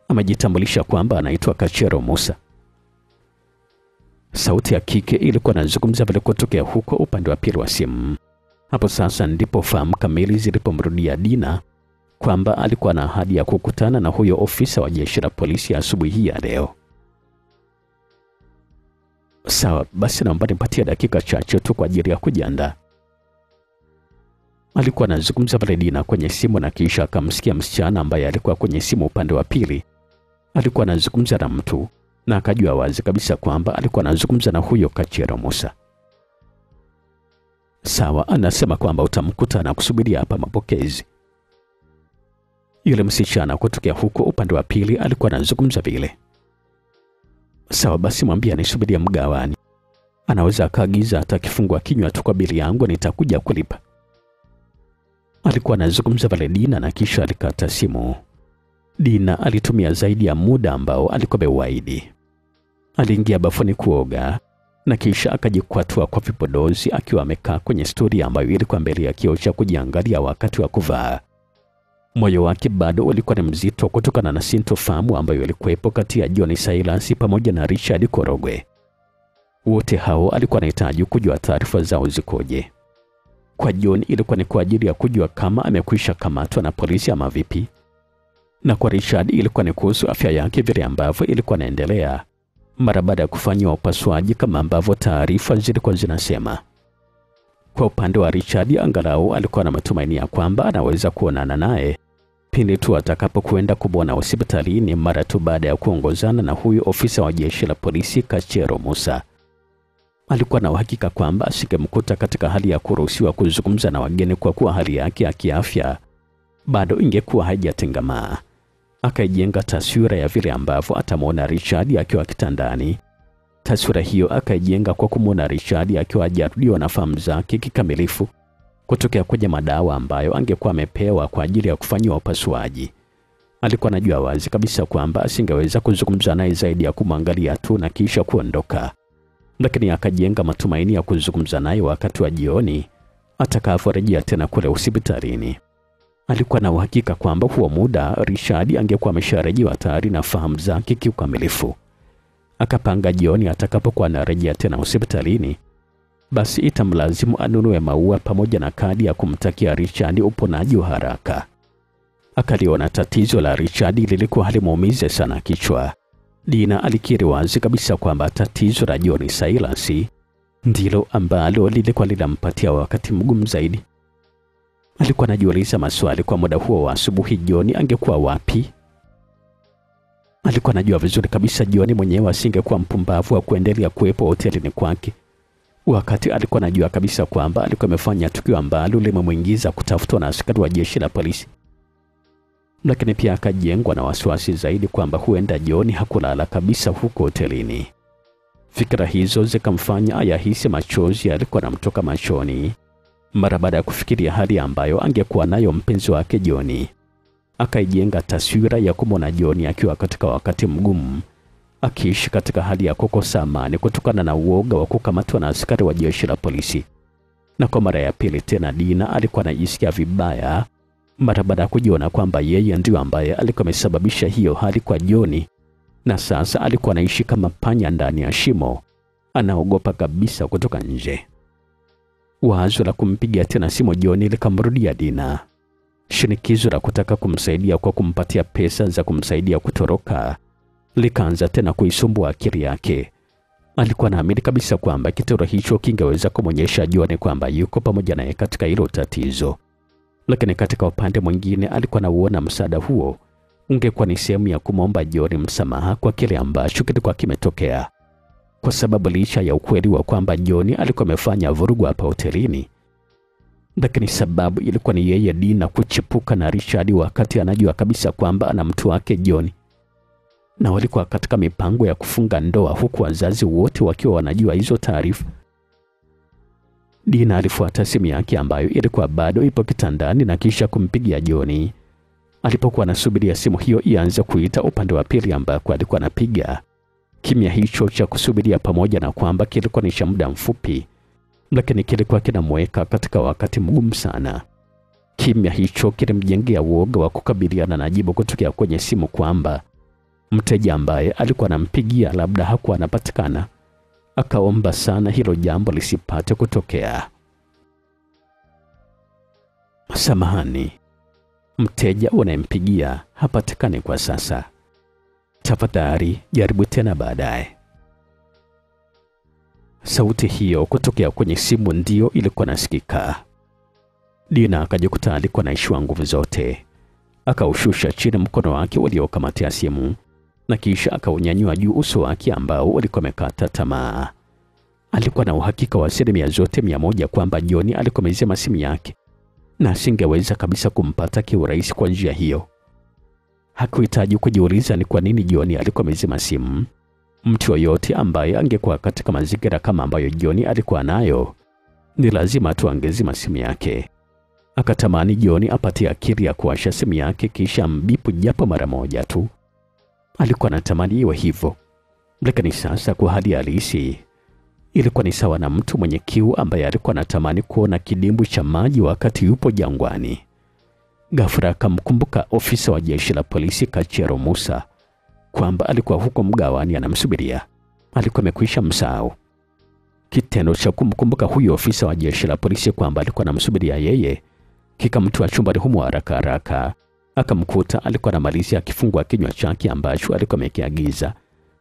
Amejitambulisha kwamba anaitwa Kachero Musa. Sauti ya kike ilikuwa inazungumza kutokea huko upande wa pili wa simu. Hapo sasa ndipo fahamu kamili zilipomrudia Dina kwamba alikuwa na ahadi ya kukutana na huyo ofisa wa jeshi la polisi asubuhi ya leo. Sawa, basi naomba nipatie dakika chache tu kwa ajili ya kujiandaa. Alikuwa anazungumza Dina kwenye simu na kisha akamsikia msichana ambaye alikuwa kwenye simu upande wa pili. Alikuwa anazungumza na mtu na akajua wazi kabisa kwamba alikuwa anazungumza na huyo Kachero Musa. Sawa, anasema kwamba utamkuta na kusubiria hapa mapokezi. Yule msichana kutokea huko upande wa pili alikuwa anazungumza vile. Sawa, basi mwambie anisubiria mgawani. Anaweza akaagiza hata kifungua kinywa tu kwa bili yangu, nitakuja kulipa. Alikuwa anazungumza Dina na kisha alikata simu. Dina alitumia zaidi ya muda ambao alikuwa amewaahidi. Aliingia bafuni kuoga na kisha akajikwatua kwa vipodozi akiwa amekaa kwenye stuli ambayo ilikuwa mbele ya kioo cha kujiangalia wakati wa kuvaa. Moyo wake bado ulikuwa ni mzito kutokana na sintofahamu ambayo ilikuwepo kati ya John Silas pamoja na Richard Korogwe. Wote hao alikuwa anahitaji kujua taarifa zao zikoje. Kwa John ilikuwa ni kwa ajili ya kujua kama amekwisha kamatwa na polisi ama vipi. Na kwa Richard ilikuwa ni kuhusu afya yake vile ambavyo ilikuwa inaendelea mara baada ya kufanywa upasuaji kama ambavyo taarifa zilikuwa zinasema. Kwa upande wa Richard, angalau alikuwa na matumaini ya kwamba anaweza kuonana naye pindi tu atakapokwenda kumwona hospitalini mara tu baada ya kuongozana na huyo ofisa wa jeshi la polisi Kachero Musa. Alikuwa na uhakika kwamba asingemkuta katika hali ya kuruhusiwa kuzungumza na wageni kwa kuwa hali yake ya kiafya bado ingekuwa haijatengamaa. Akaijenga taswira ya vile ambavyo atamwona Richard akiwa kitandani. Taswira hiyo akaijenga kwa kumwona Richard akiwa hajarudiwa na fahamu zake kikamilifu kutokea kwenye madawa ambayo angekuwa amepewa kwa ajili ya kufanywa upasuaji. Alikuwa anajua wazi kabisa kwamba asingeweza kuzungumza naye zaidi ya kumwangalia tu na kisha kuondoka. Lakini akajenga matumaini ya kuzungumza naye wakati wa jioni atakaporejea tena kule hospitalini. Alikuwa na uhakika kwamba huo muda Richard angekuwa amesharejewa tayari na fahamu zake kikamilifu. Akapanga jioni atakapokuwa anarejea tena hospitalini, basi itamlazimu anunue maua pamoja na kadi ya kumtakia Richard uponaji wa haraka. Akaliona tatizo la Richard lilikuwa halimuumize sana kichwa. Dina alikiri wazi kabisa kwamba tatizo la John Silas ndilo ambalo lilikuwa linampatia wakati mgumu zaidi. Alikuwa anajiuliza maswali kwa muda huo wa asubuhi. John angekuwa wapi? Alikuwa anajua vizuri kabisa John mwenyewe asingekuwa mpumbavu wa kuendelea kuwepo hotelini kwake, wakati alikuwa anajua kabisa kwamba alikuwa amefanya tukio ambalo limemuingiza kutafutwa na askari wa jeshi la polisi. Lakini pia akajengwa na wasiwasi zaidi kwamba huenda John hakulala kabisa huko hotelini. Fikra hizo zikamfanya ayahisi machozi yalikuwa yanamtoka machoni mara baada ya kufikiria hali ambayo angekuwa nayo mpenzi wake John. Akaijenga taswira ya kumwona John akiwa katika wakati mgumu, akiishi katika hali ya kukosa amani kutokana na uoga wa kukamatwa na askari wa jeshi la polisi. Na kwa mara ya pili tena Dina alikuwa anajisikia vibaya mara baada ya kujiona kwamba yeye ndiye ambaye alikuwa amesababisha hiyo hali kwa John, na sasa alikuwa anaishi kama panya ndani ya shimo, anaogopa kabisa kutoka nje. Wazo la kumpigia tena simu John likamrudia Dina. Shinikizo la kutaka kumsaidia kwa kumpatia pesa za kumsaidia kutoroka likaanza tena kuisumbua akili yake. Alikuwa naamini kabisa kwamba kitendo hicho kingeweza kumwonyesha John kwamba yuko pamoja naye katika hilo tatizo. Lakini katika upande mwingine alikuwa nauona msaada huo ungekuwa ni sehemu ya kumwomba John msamaha kwa kile ambacho kilikuwa kimetokea. Kwa sababu licha ya ukweli wa kwamba John alikuwa amefanya vurugu hapa hotelini, lakini sababu ilikuwa ni yeye Dina kuchipuka na Richard wakati anajua kabisa kwamba ana mtu wake John, na walikuwa katika mipango ya kufunga ndoa huku wazazi wote wakiwa wanajua hizo taarifa. Dina alifuata simu yake ambayo ilikuwa bado ipo kitandani na kisha kumpigia John. Alipokuwa anasubiria simu hiyo ianze kuita upande wa pili ambako alikuwa anapiga, kimya hicho cha kusubiria pamoja na kwamba kilikuwa ni cha muda mfupi, lakini kilikuwa kinamweka katika wakati mgumu sana. Kimya hicho kilimjengea uoga wa kukabiliana na jibu kutokea kwenye simu kwamba mteja ambaye alikuwa anampigia labda hakuwa anapatikana. Akaomba sana hilo jambo lisipate kutokea. Samahani, mteja unayempigia hapatikani kwa sasa. Tafadhali jaribu tena baadaye. Sauti hiyo kutokea kwenye simu ndio ilikuwa nasikika. Dina akajikuta alikuwa anaishiwa nguvu zote. Akaushusha chini mkono wake uliokamatia simu na kisha akaunyanyua juu uso wake ambao ulikuwa umekata tamaa. Alikuwa na uhakika wa 100% kwamba John alikuwa amezima simu yake na asingeweza kabisa kumpata kiurahisi kwa njia hiyo. Hakuhitaji kujiuliza ni kwa nini John alikuwa amezima simu. Mtu yoyote ambaye angekuwa katika mazingira kama ambayo John alikuwa nayo, ni lazima tu angezima simu yake. Akatamani John apate akili ya kuwasha simu yake kisha mbipu japo mara moja tu. Alikuwa anatamani iwe hivyo. Lakini sasa kwa hali halisi ilikuwa ni sawa na mtu mwenye kiu ambaye alikuwa anatamani kuona kidimbwi cha maji wakati yupo jangwani. Ghafla akamkumbuka ofisa wa jeshi la polisi Kachero Musa kwamba alikuwa huko mgawani anamsubiria. Alikuwa amekwisha msahau. Kitendo cha kumkumbuka huyo ofisa wa jeshi la polisi kwamba alikuwa anamsubiria yeye kikamtoa chumbani humo haraka haraka. Akamkuta alikuwa anamalizia kifungua kinywa chake ambacho alikuwa amekiagiza.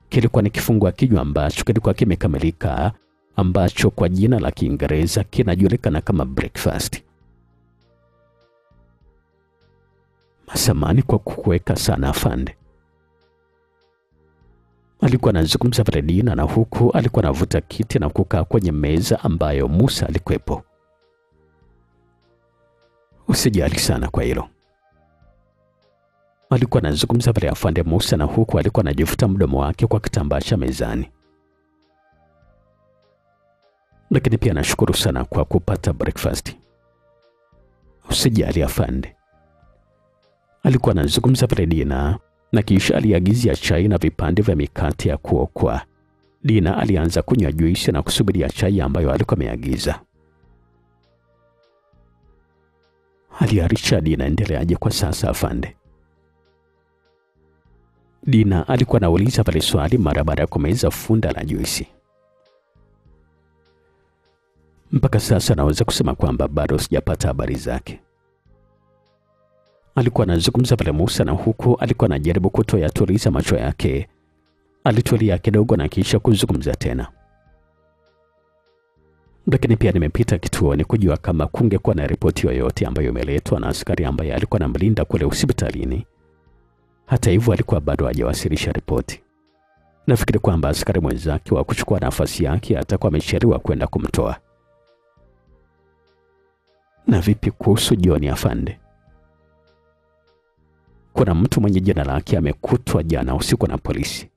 Kilikuwa ni kifungua kinywa ambacho kilikuwa kimekamilika, ambacho kwa jina la Kiingereza kinajulikana kama breakfast. Samahani kwa kukuweka sana afande. Alikuwa anazungumza pale Dina na huku alikuwa anavuta kiti na kukaa kwenye meza ambayo Musa alikuwepo. Usijali sana kwa hilo. Alikuwa anazungumza pale afande Musa na huku alikuwa anajifuta mdomo wake kwa kitambaa cha mezani. Lakini pia nashukuru sana kwa kupata breakfast. Usijali afande. Alikuwa anazungumza pale Dina na kisha aliagizia chai na vipande vya mikate ya kuokwa. Dina alianza kunywa juisi na kusubiria chai ambayo alikuwa ameagiza. Hali ya Richard inaendeleaje kwa sasa afande? Dina alikuwa anauliza pale swali mara baada ya kumeza funda la juisi. Mpaka sasa naweza kusema kwamba bado sijapata habari zake. Alikuwa anazungumza pale Musa na huku alikuwa anajaribu kutoyatuliza macho yake. Alitulia kidogo na kisha kuzungumza tena. Lakini pia nimepita kituoni kujua kama kungekuwa na ripoti yoyote ambayo imeletwa na askari ambaye alikuwa anamlinda kule hospitalini. Hata hivyo alikuwa bado hajawasilisha ripoti. Nafikiri kwamba askari mwenzake wa kuchukua nafasi yake atakuwa amechelewa kwenda kumtoa. Na vipi kuhusu John afande? Kuna mtu mwenye jina lake amekutwa jana usiku na polisi.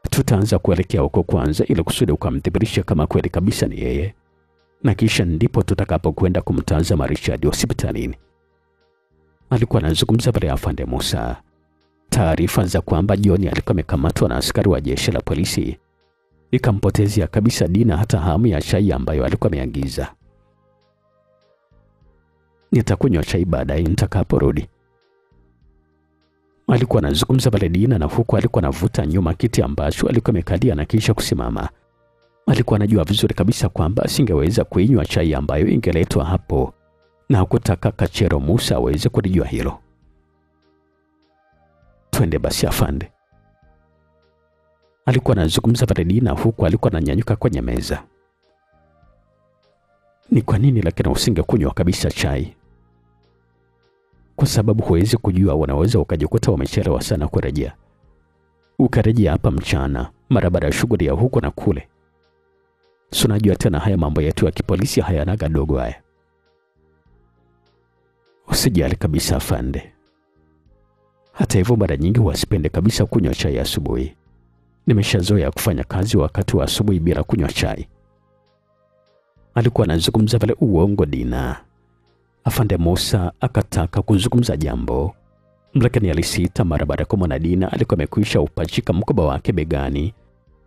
Tutaanza kuelekea huko kwanza ili kusudi ukamthibitisha kama kweli kabisa ni yeye, na kisha ndipo tutakapokwenda kumtazama Richard hospitalini. Alikuwa anazungumza pale afande Musa. Taarifa za kwamba John alikuwa amekamatwa na askari wa jeshi la polisi ikampotezea kabisa Dina hata hamu ya chai ambayo alikuwa ameagiza. Nitakunywa chai baadaye nitakaporudi. Alikuwa anazungumza pale Dina na huku alikuwa anavuta nyuma kiti ambacho alikuwa amekalia na kisha kusimama. Alikuwa anajua vizuri kabisa kwamba asingeweza kuinywa chai ambayo ingeletwa hapo, na hakutaka Kachero Musa aweze kulijua hilo. Twende basi afande, Alikuwa anazungumza pale Dina huku alikuwa ananyanyuka kwenye meza. Ni kwa nini lakini usingekunywa kabisa chai? Kwa sababu huwezi kujua, wanaweza ukajikuta wamechelewa sana kurejea. Ukarejea hapa mchana mara baada ya shughuli ya huko na kule. Si unajua tena haya mambo yetu ya kipolisi hayanaga dogo haya. Usijali kabisa afande. Hata hivyo mara nyingi wasipende kabisa kunywa chai asubuhi. Nimeshazoea kufanya kazi wakati wa asubuhi bila kunywa chai. Alikuwa anazungumza vile uongo Dina. Afande Musa akataka kuzungumza jambo, lakini alisita mara baada ya kumwona Dina alikuwa amekwisha upachika mkoba wake begani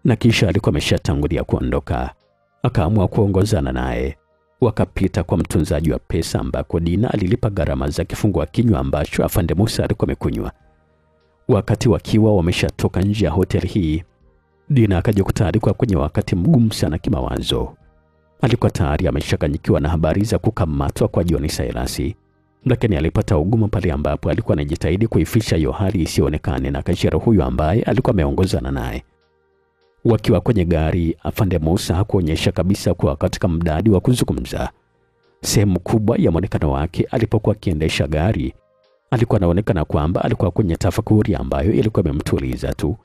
na kisha alikuwa ameshatangulia kuondoka. Akaamua kuongozana naye. Wakapita kwa mtunzaji wa pesa ambako Dina alilipa gharama za kifungua kinywa ambacho afande Musa alikuwa amekunywa. Wakati wakiwa wameshatoka nje ya hoteli hii, Dina akajikuta alikuwa kwenye wakati mgumu sana kimawazo. Alikuwa tayari ameshakanyikiwa na habari za kukamatwa kwa John Silas, lakini alipata ugumu pale ambapo alikuwa anajitahidi kuificha hiyo hali isionekane na kashira huyo ambaye alikuwa ameongozana naye. Wakiwa kwenye gari, afande Musa hakuonyesha kabisa kuwa katika mdadi wa kuzungumza. Sehemu kubwa ya muonekano wake alipokuwa akiendesha gari, alikuwa anaonekana kwamba alikuwa kwenye tafakuri ambayo ilikuwa imemtuliza tu.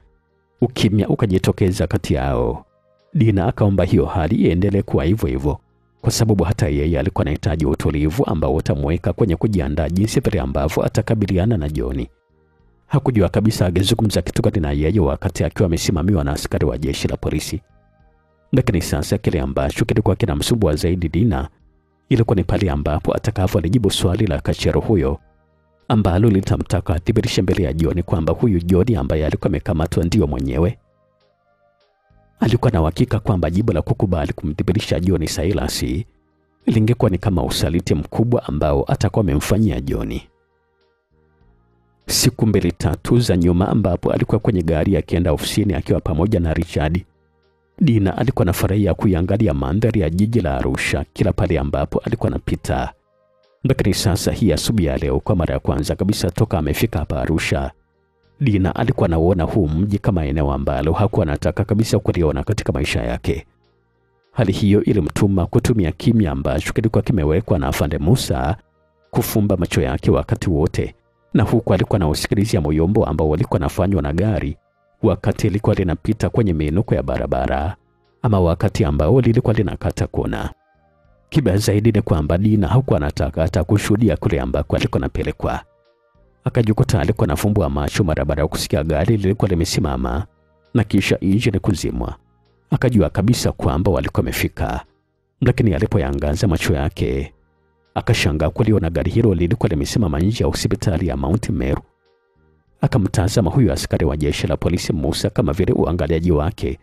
Ukimya ukajitokeza kati yao. Dina akaomba hiyo hali iendelee kuwa hivyo hivyo, kwa sababu hata yeye alikuwa anahitaji utulivu ambao utamweka kwenye kujiandaa jinsi vile ambavyo atakabiliana na John. Hakujua kabisa angezungumza kitu gani na yeye wakati akiwa amesimamiwa na askari wa jeshi la polisi. Lakini sasa kile ambacho kilikuwa kinamsumbua zaidi Dina ilikuwa ni pale ambapo atakavyojibu swali la kachero huyo ambalo litamtaka athibitishe mbele ya John kwamba huyu John ambaye alikuwa amekamatwa ndio mwenyewe. Alikuwa na uhakika kwamba jibu la kukubali kumthibitisha John Silas lingekuwa ni kama usaliti mkubwa ambao atakuwa amemfanyia John. Siku 2-3 za nyuma ambapo alikuwa kwenye gari akienda ofisini akiwa pamoja na Richard, Dina alikuwa anafurahia kuiangalia mandhari ya jiji la Arusha kila pale ambapo alikuwa anapita. Lakini sasa hii asubuhi ya leo, kwa mara ya kwanza kabisa toka amefika hapa Arusha, Dina alikuwa anaona huu mji kama eneo ambalo hakuwa anataka kabisa kuliona katika maisha yake. Hali hiyo ilimtuma kutumia kimya ambacho kilikuwa kimewekwa na afande Musa kufumba macho yake wakati wote, na huku alikuwa anausikilizia moyombo ambao walikuwa nafanywa na gari wakati lilikuwa linapita kwenye miinuko ya barabara ama wakati ambao lilikuwa linakata kona. Kibaya zaidi ni kwamba Dina hakuwa anataka hata kushuhudia kule ambako alikuwa anapelekwa. Akajikuta alikuwa anafumbua macho mara baada ya kusikia gari lilikuwa limesimama na kisha injini kuzimwa. Akajua kabisa kwamba walikuwa wamefika, lakini alipoyangaza macho yake akashangaa kuliona gari hilo lilikuwa limesimama nje ya hospitali ya Mount Meru. Akamtazama huyu askari wa jeshi la polisi Musa kama vile uangaliaji wake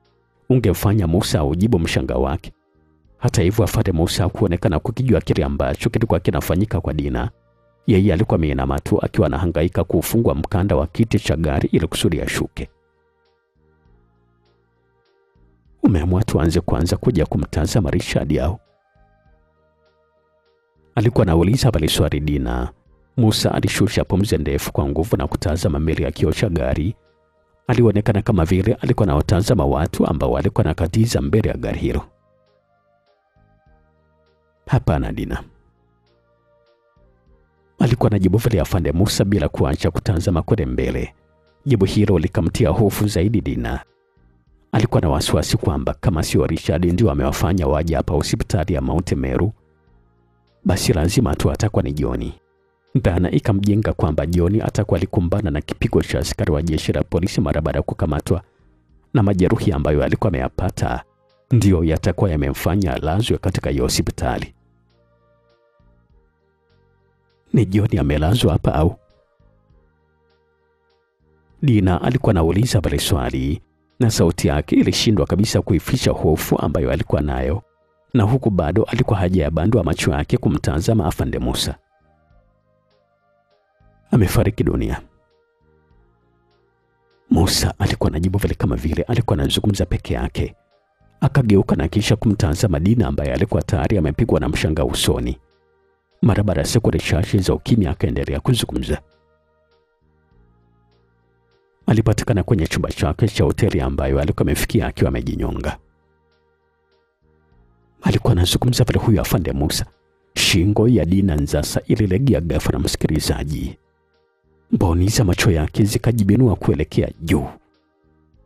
ungemfanya Musa ujibu mshangao wake. Hata hivyo afande Musa kuonekana kukijua kile ambacho kilikuwa kinafanyika kwa Dina. Yeye alikuwa ameinama tu akiwa anahangaika kufungua mkanda wa kiti cha gari ili kusudi ashuke. Umeamua tuanze kwanza kuja kumtazama Richard yao? Alikuwa anauliza pale swali Dina. Musa alishusha pumzi ndefu kwa nguvu na kutazama mbele ya kioo cha gari. Alionekana kama vile alikuwa anawatazama watu ambao walikuwa nakatiza mbele ya gari hilo. Hapana Dina. Alikuwa anajibu vile afande Musa bila kuacha kutazama kule mbele. Jibu hilo likamtia hofu zaidi Dina. Alikuwa na wasiwasi kwamba kama sio Richard ndio amewafanya waje hapa hospitali ya Mount Meru, basi lazima tu atakuwa ni John. Dhana ikamjenga kwamba John atakuwa alikumbana na kipigo cha askari wa jeshi la polisi mara baada ya kukamatwa, na majeruhi ambayo alikuwa ameyapata ndio yatakuwa yamemfanya alazwe katika hiyo hospitali. Ni John amelazwa hapa au? Dina alikuwa anauliza pale swali na sauti yake ilishindwa kabisa kuificha hofu ambayo alikuwa nayo, na huku bado alikuwa hajayabandua macho yake kumtazama afande Musa. Amefariki dunia. Musa alikuwa anajibu vile kama vile alikuwa anazungumza peke yake. Akageuka na kisha kumtazama Dina ambaye alikuwa tayari amepigwa na mshangao usoni. Mara baada ya sekunde chache za ukimya akaendelea kuzungumza. alipatikana kwenye chumba chake cha hoteli ambayo alikuwa amefikia akiwa amejinyonga. Alikuwa anazungumza vile huyu afande Musa. Shingo ya Dina Nzasa ililegea ghafla, msikilizaji. Mboni za macho yake zikajibinua kuelekea juu.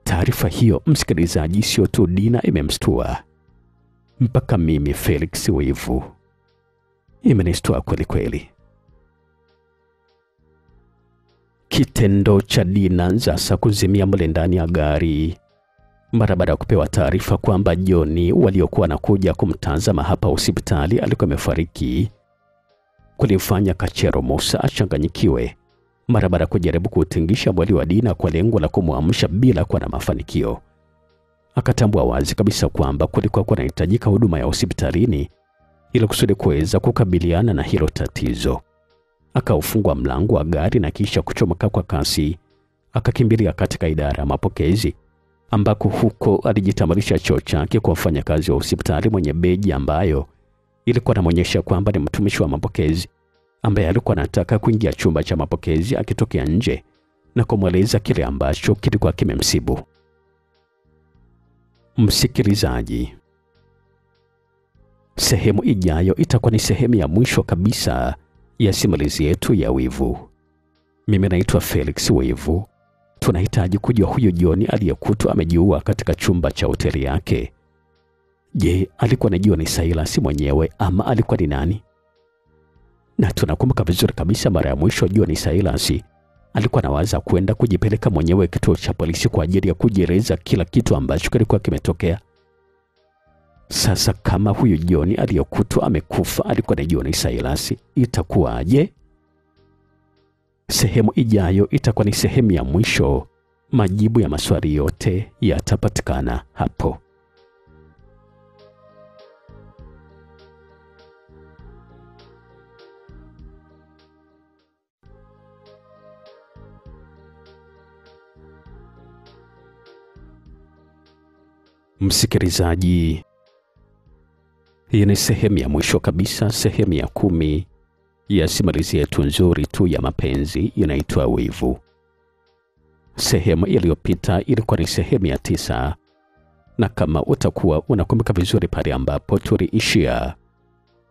Taarifa hiyo, msikilizaji, sio tu Dina imemstua, mpaka mimi Felix Wivu imenistua kweli kweli. Kitendo cha Dina Nzasa kuzimia mle ndani ya gari mara baada ya kupewa taarifa kwamba John waliokuwa nakuja kumtazama hapa hospitali alikuwa amefariki kulimfanya Kachero Musa achanganyikiwe mara baada ya kujaribu kuutingisha mwili wa Dina kwa lengo la kumwamsha bila kuwa na mafanikio. Akatambua wazi kabisa kwamba kulikuwa kunahitajika huduma ya hospitalini ili kusudi kuweza kukabiliana na hilo tatizo. Akaufungua mlango wa gari na kisha kuchomoka kwa kasi akakimbilia katika idara ya mapokezi, ambako huko alijitambulisha cheo chake kwa mfanyakazi wa hospitali mwenye beji ambayo ilikuwa inaonyesha kwamba ni mtumishi wa mapokezi ambaye alikuwa anataka kuingia chumba cha mapokezi akitokea nje na kumweleza kile ambacho kilikuwa kimemsibu. Msikilizaji, sehemu ijayo itakuwa ni sehemu ya mwisho kabisa ya simulizi yetu ya Wivu. Mimi naitwa Felix Wivu. Tunahitaji kujua huyo John aliyekutwa amejiua katika chumba cha hoteli yake. Je, alikuwa ni John Silas mwenyewe ama alikuwa ni nani? Na tunakumbuka vizuri kabisa mara ya mwisho John Silas alikuwa anawaza kwenda kujipeleka mwenyewe kituo cha polisi kwa ajili ya kujieleza kila kitu ambacho kilikuwa kimetokea. Sasa kama huyu John aliyekutwa amekufa alikuwa ni John Silas, itakuwaje? Sehemu ijayo itakuwa ni sehemu ya mwisho. Majibu ya maswali yote yatapatikana hapo. Msikilizaji, hii ni sehemu ya mwisho kabisa, sehemu ya 10 ya simulizi yetu nzuri tu ya mapenzi inaitwa Wivu. Sehemu iliyopita ilikuwa ni sehemu ya 9, na kama utakuwa unakumbuka vizuri pale ambapo tuliishia,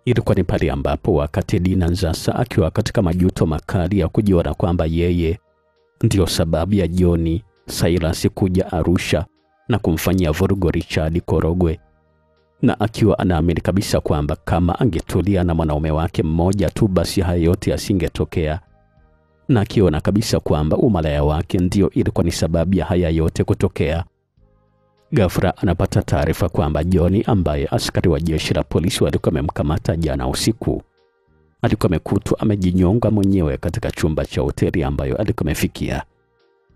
ilikuwa ni pale ambapo wakati Dina Nzasa akiwa katika majuto makali ya kujiona kwamba yeye ndio sababu ya John Silas kuja Arusha na kumfanyia vurugu Richard Korogwe, na akiwa anaamini kabisa kwamba kama angetulia na mwanaume wake mmoja tu basi haya yote yasingetokea, na akiona kabisa kwamba umalaya wake ndio ilikuwa ni sababu ya haya yote kutokea. Ghafla anapata taarifa kwamba John ambaye askari wa jeshi la polisi walikuwa wamemkamata jana usiku alikuwa amekutwa amejinyonga mwenyewe katika chumba cha hoteli ambayo alikuwa amefikia.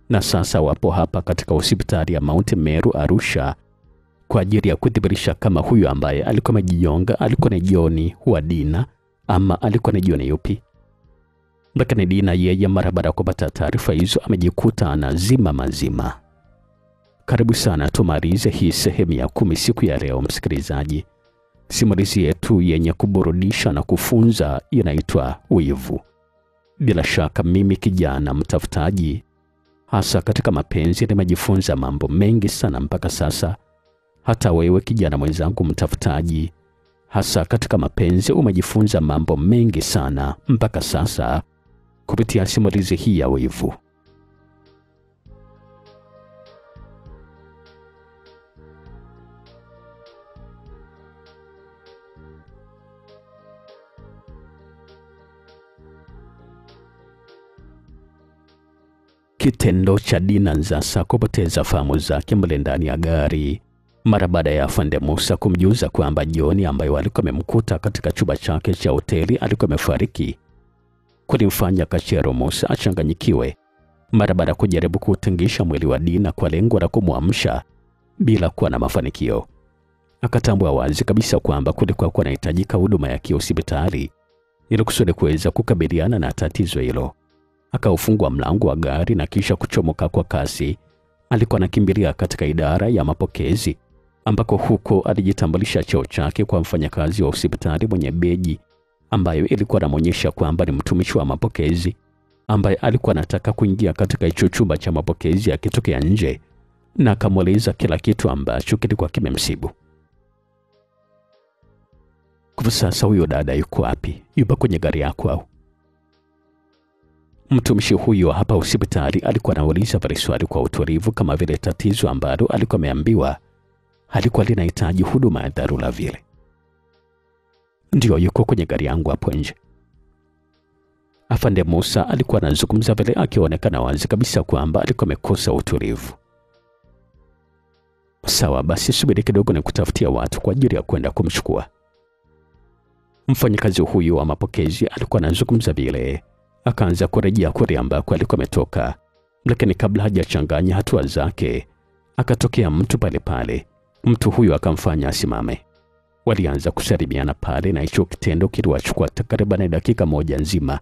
Na sasa wapo hapa katika hospitali ya Mount Meru Arusha kwa ajili ya kuthibitisha kama huyu ambaye alikuwa amejinyonga alikuwa ni John wa Dina ama alikuwa ni John yupi. Lakini Dina yeye mara baada ya kupata taarifa hizo amejikuta anazima mazima. Karibu sana tumalize hii sehemu ya 10 siku ya leo msikilizaji. Simulizi yetu yenye kuburudisha na kufunza inaitwa Wivu. Bila shaka mimi kijana mtafutaji hasa katika mapenzi nimejifunza mambo mengi sana mpaka sasa. Hata wewe kijana mwenzangu mtafutaji hasa katika mapenzi umejifunza mambo mengi sana mpaka sasa kupitia simulizi hii ya Wivu. Kitendo cha Dina Nzasa kupoteza fahamu zake mle ndani ya gari mara baada ya afande Musa kumjuza kwamba John ambaye walikuwa wamemkuta katika chumba chake cha hoteli alikuwa amefariki kulimfanya Kachero Musa achanganyikiwe mara baada ya kujaribu kuutingisha mwili wa Dina kwa lengo la kumwamsha bila kuwa na mafanikio. Akatambua wazi kabisa kwamba kulikuwa kunahitajika huduma ya hospitali ili kusudi kuweza kukabiliana na tatizo hilo. Akaufungua mlango wa gari na kisha kuchomoka kwa kasi. Alikuwa anakimbilia katika idara ya mapokezi ambako huko alijitambulisha cheo chake kwa mfanyakazi wa hospitali mwenye beji ambayo ilikuwa inaonyesha kwamba ni mtumishi wa mapokezi, ambaye alikuwa anataka kuingia katika hicho chumba cha mapokezi akitokea nje, na akamweleza kila kitu ambacho kilikuwa kimemsibu. Kwa sasa huyo dada yuko wapi? Yupo kwenye gari yako au? Mtumishi huyo hapa hospitali alikuwa anauliza pale swali kwa utulivu, kama vile tatizo ambalo alikuwa ameambiwa halikuwa linahitaji huduma ya dharura vile. Ndio, yuko kwenye gari yangu hapo nje. Afande Musa alikuwa anazungumza vile akionekana wazi kabisa kwamba alikuwa amekosa utulivu. Sawa basi, subiri kidogo na kutafutia watu kwa ajili ya kwenda kumchukua. Mfanyakazi huyu wa mapokezi alikuwa anazungumza vile, akaanza kurejea kule ambako alikuwa ametoka, lakini kabla hajachanganya hatua zake, akatokea mtu pale pale. Mtu huyu akamfanya asimame. Walianza kusalimiana pale, na hicho kitendo kiliwachukua takriban dakika moja nzima.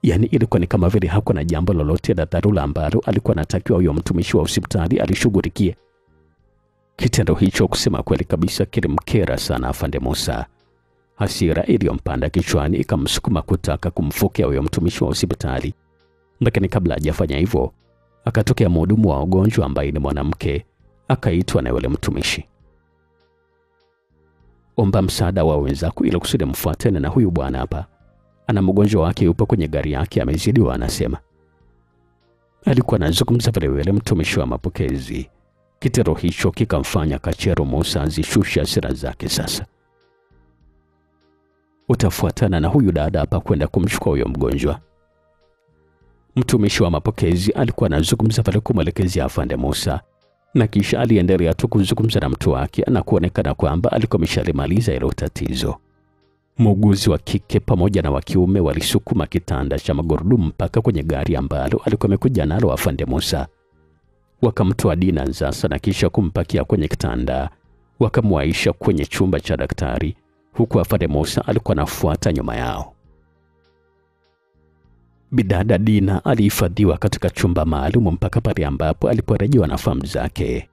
Yaani ilikuwa ni kama vile hakuwa na jambo lolote la dharura ambalo alikuwa anatakiwa huyo mtumishi wa hospitali alishughulikie. Kitendo hicho kusema kweli kabisa kilimkera sana Afande Musa. Hasira iliyompanda kichwani ikamsukuma kutaka kumfokea huyo mtumishi wa hospitali. Lakini kabla hajafanya hivyo, akatokea mhudumu wa wagonjwa ambaye ni mwanamke, akaitwa na yule mtumishi. Omba msaada wa wenzako ili kusudi mfuatane na huyu bwana hapa. Ana mgonjwa wake yupo kwenye gari yake amezidiwa, anasema. Alikuwa anazungumza vile yule mtumishi wa mapokezi. Kitendo hicho kikamfanya Kachero Musa azishushe hasira zake sasa. Utafuatana na huyu dada hapa kwenda kumchukua huyo mgonjwa. Mtumishi wa mapokezi alikuwa anazungumza pale kumwelekezea Afande Musa, na kisha aliendelea tu kuzungumza na mtu wake na kuonekana kwamba alikuwa ameshalimaliza ile tatizo. Muuguzi wa kike pamoja na wa kiume walisukuma kitanda cha magurudumu mpaka kwenye gari ambalo alikuwa amekuja nalo Afande Musa. Wakamtoa Dina sasa na kisha kumpakia kwenye kitanda, wakamwaisha kwenye chumba cha daktari, huku Afande Musa alikuwa anafuata nyuma yao. Bidada Dina alihifadhiwa katika chumba maalum mpaka pale ambapo aliporejewa na fahamu zake.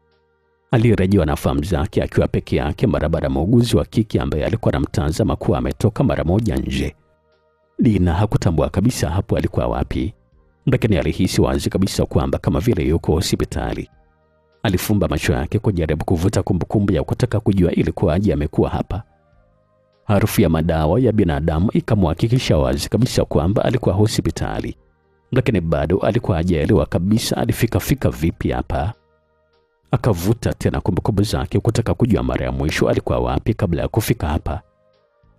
Alirejewa na fahamu zake akiwa peke yake mara baada ya muuguzi wa kike ambaye alikuwa anamtazama kuwa ametoka mara moja nje. Dina hakutambua kabisa hapo alikuwa wapi, lakini alihisi wazi kabisa kwamba kama vile yuko hospitali. Alifumba macho yake kujaribu kuvuta kumbukumbu ya kutaka kujua ilikuwaje amekuwa hapa. Harufu ya madawa ya binadamu ikamhakikisha wazi kabisa kwamba alikuwa hospitali, lakini bado alikuwa hajaelewa kabisa alifika vipi hapa. Akavuta tena kumbukumbu zake kutaka kujua mara ya mwisho alikuwa wapi kabla ya kufika hapa.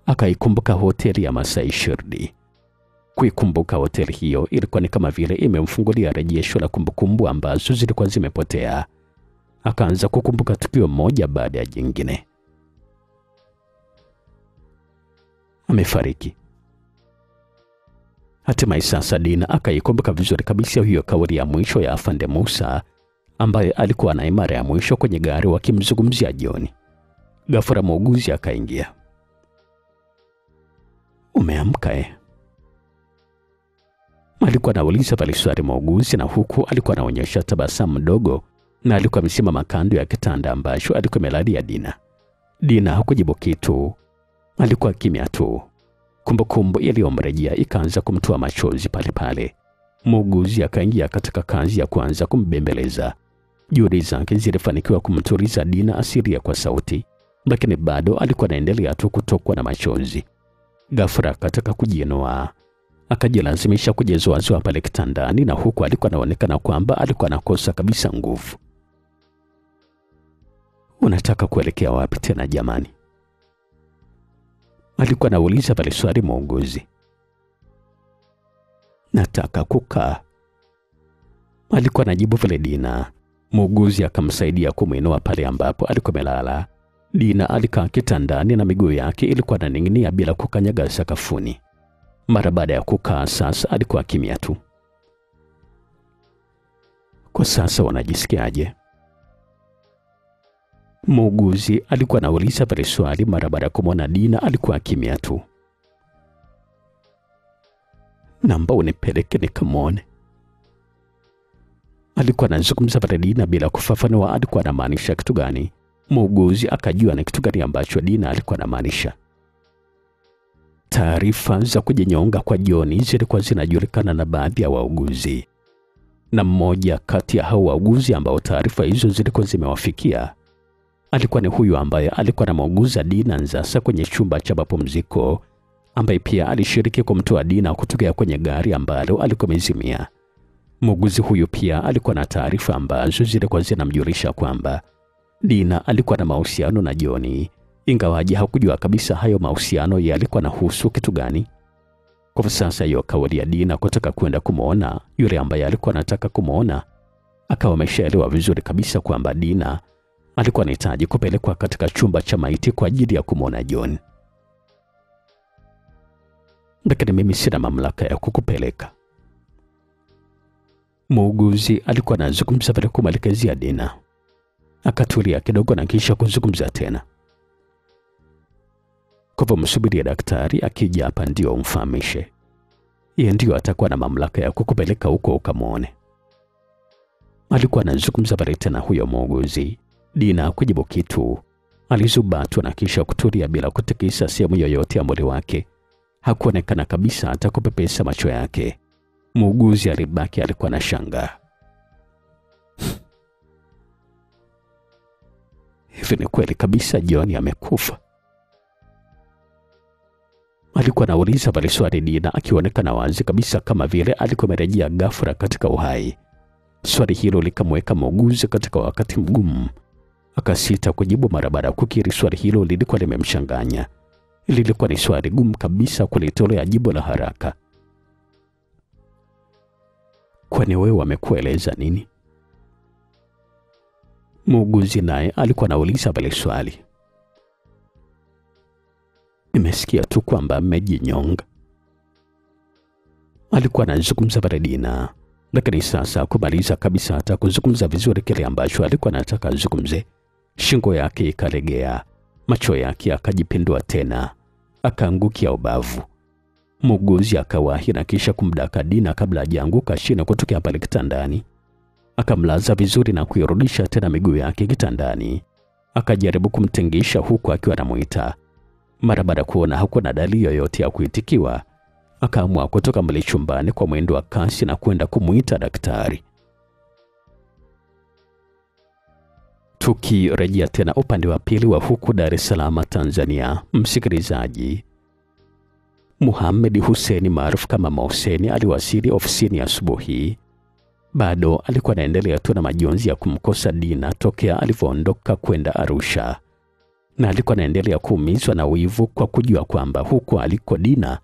Akaikumbuka hoteli ya Masai Shirdi. Kuikumbuka hoteli hiyo ilikuwa ni kama vile imemfungulia rejesho la kumbukumbu ambazo zilikuwa zimepotea. Akaanza kukumbuka tukio moja baada ya jingine. Amefariki. Hatimaye sasa Dina akaikumbuka vizuri kabisa hiyo kauli ya mwisho ya Afande Musa ambaye alikuwa na mara ya mwisho kwenye gari wakimzungumzia jioni. Ghafla muuguzi akaingia. Umeamka? Alikuwa anauliza pale swali muuguzi, na huku alikuwa anaonyesha tabasamu dogo, na alikuwa amesimama kando ya kitanda ambacho alikuwa amelalia Dina. Dina hakujibu kitu. Alikuwa kimya tu. Kumbukumbu iliyomrejea ikaanza kumtoa machozi pale pale. Muuguzi akaingia katika kazi ya kuanza kumbembeleza. Juhudi zake zilifanikiwa kumtuliza Dina asilia kwa sauti, lakini bado alikuwa anaendelea tu kutokwa na machozi. Ghafla akataka kujiinua. Akajilazimisha kujizoazoa pale kitandani, na huku alikuwa anaonekana kwamba alikuwa anakosa kabisa nguvu. Unataka kuelekea wapi tena jamani? Alikuwa anauliza pale swali muuguzi. Nataka kukaa, alikuwa anajibu vile Dina. Muuguzi akamsaidia kumuinua pale ambapo alikuwa amelala. Dina alikaa kitandani na miguu yake ilikuwa inaning'inia bila kukanyaga sakafuni. Mara baada ya kukaa sasa alikuwa kimya tu. Kwa sasa unajisikiaje? Muuguzi alikuwa anauliza pale swali mara baada ya kumwona Dina alikuwa kimya tu. Naomba unipeleke nikamwone. Alikuwa anazungumza pale Dina bila kufafanua alikuwa anamaanisha kitu gani. Muuguzi akajua ni kitu gani ambacho Dina alikuwa anamaanisha. Taarifa za kujinyonga kwa John zilikuwa zinajulikana na baadhi ya wauguzi, na mmoja kati ya hao wauguzi ambao taarifa hizo zilikuwa zimewafikia alikuwa ni huyu ambaye alikuwa anamuuguza Dina Nzasa kwenye chumba cha mapumziko, ambaye pia alishiriki kumtoa Dina kutokea kwenye gari ambalo alikuwa amezimia. Muuguzi huyu pia alikuwa na taarifa ambazo zilikuwa zinamjulisha kwamba Dina alikuwa na mahusiano na John, ingawaje hakujua kabisa hayo mahusiano yalikuwa yanahusu kitu gani. Kwa sasa hiyo kauli ya Dina kutaka kwenda kumuona yule ambaye alikuwa anataka kumuona, akawa ameshaelewa vizuri kabisa kwamba Dina alikuwa anahitaji kupelekwa katika chumba cha maiti kwa ajili ya kumuona John. Lakini mimi sina mamlaka ya kukupeleka. Muuguzi alikuwa anazungumza bila kumwelekezea Dina. Akatulia kidogo na kisha kuzungumza tena. Kwa hivyo msubirie daktari akija hapa ndio umfahamishe. Yeye ndio atakuwa na mamlaka ya kukupeleka huko ukamuone. Alikuwa anazungumza pale tena huyo muuguzi. Dina kujibu kitu. Alizubatu na kisha kutulia bila kutikisa sehemu yoyote ya mwili wake. Hakuonekana kabisa hata kupepesa macho yake. Muuguzi alibaki alikuwa na shanga. Hivi ni kweli kabisa John amekufa? Alikuwa anauliza pale swali Dina, akionekana wazi kabisa kama vile alikuwa amerejea ghafla katika uhai. Swali hilo likamweka muuguzi katika wakati mgumu. Akasita kujibu mara baada ya kukiri swali hilo lilikuwa limemchanganya. Lilikuwa ni swali gumu kabisa kulitolea jibu la haraka. Kwani wewe wamekueleza nini? Muuguzi naye alikuwa anauliza pale swali. Nimesikia tu kwamba mmejinyonga. Alikuwa anazungumza pale Dina, lakini sasa kumaliza kabisa hata kuzungumza vizuri kile ambacho alikuwa anataka azungumze. Shingo yake ikalegea, macho yake akajipindua tena, akaangukia ubavu. Muuguzi akawahi na kisha kumdaka Dina kabla hajaanguka chini kutokea pale kitandani. Akamlaza vizuri na kuirudisha tena miguu yake kitandani. Akajaribu kumtengisha huku akiwa anamuita. Mara baada kuona hakuna dalili yoyote ya kuitikiwa, akaamua kutoka mle chumbani kwa mwendo wa kasi na kwenda kumuita daktari. Tukirejea tena upande wa pili wa huku Dar es Salaam Tanzania, msikilizaji, Mohamed Hussein maarufu kama Mohsen aliwasili ofisini asubuhi. Bado alikuwa anaendelea tu na majonzi ya kumkosa Dina tokea alivyoondoka kwenda Arusha. Na alikuwa anaendelea kuumizwa na wivu kwa kujua kwamba huko aliko Dina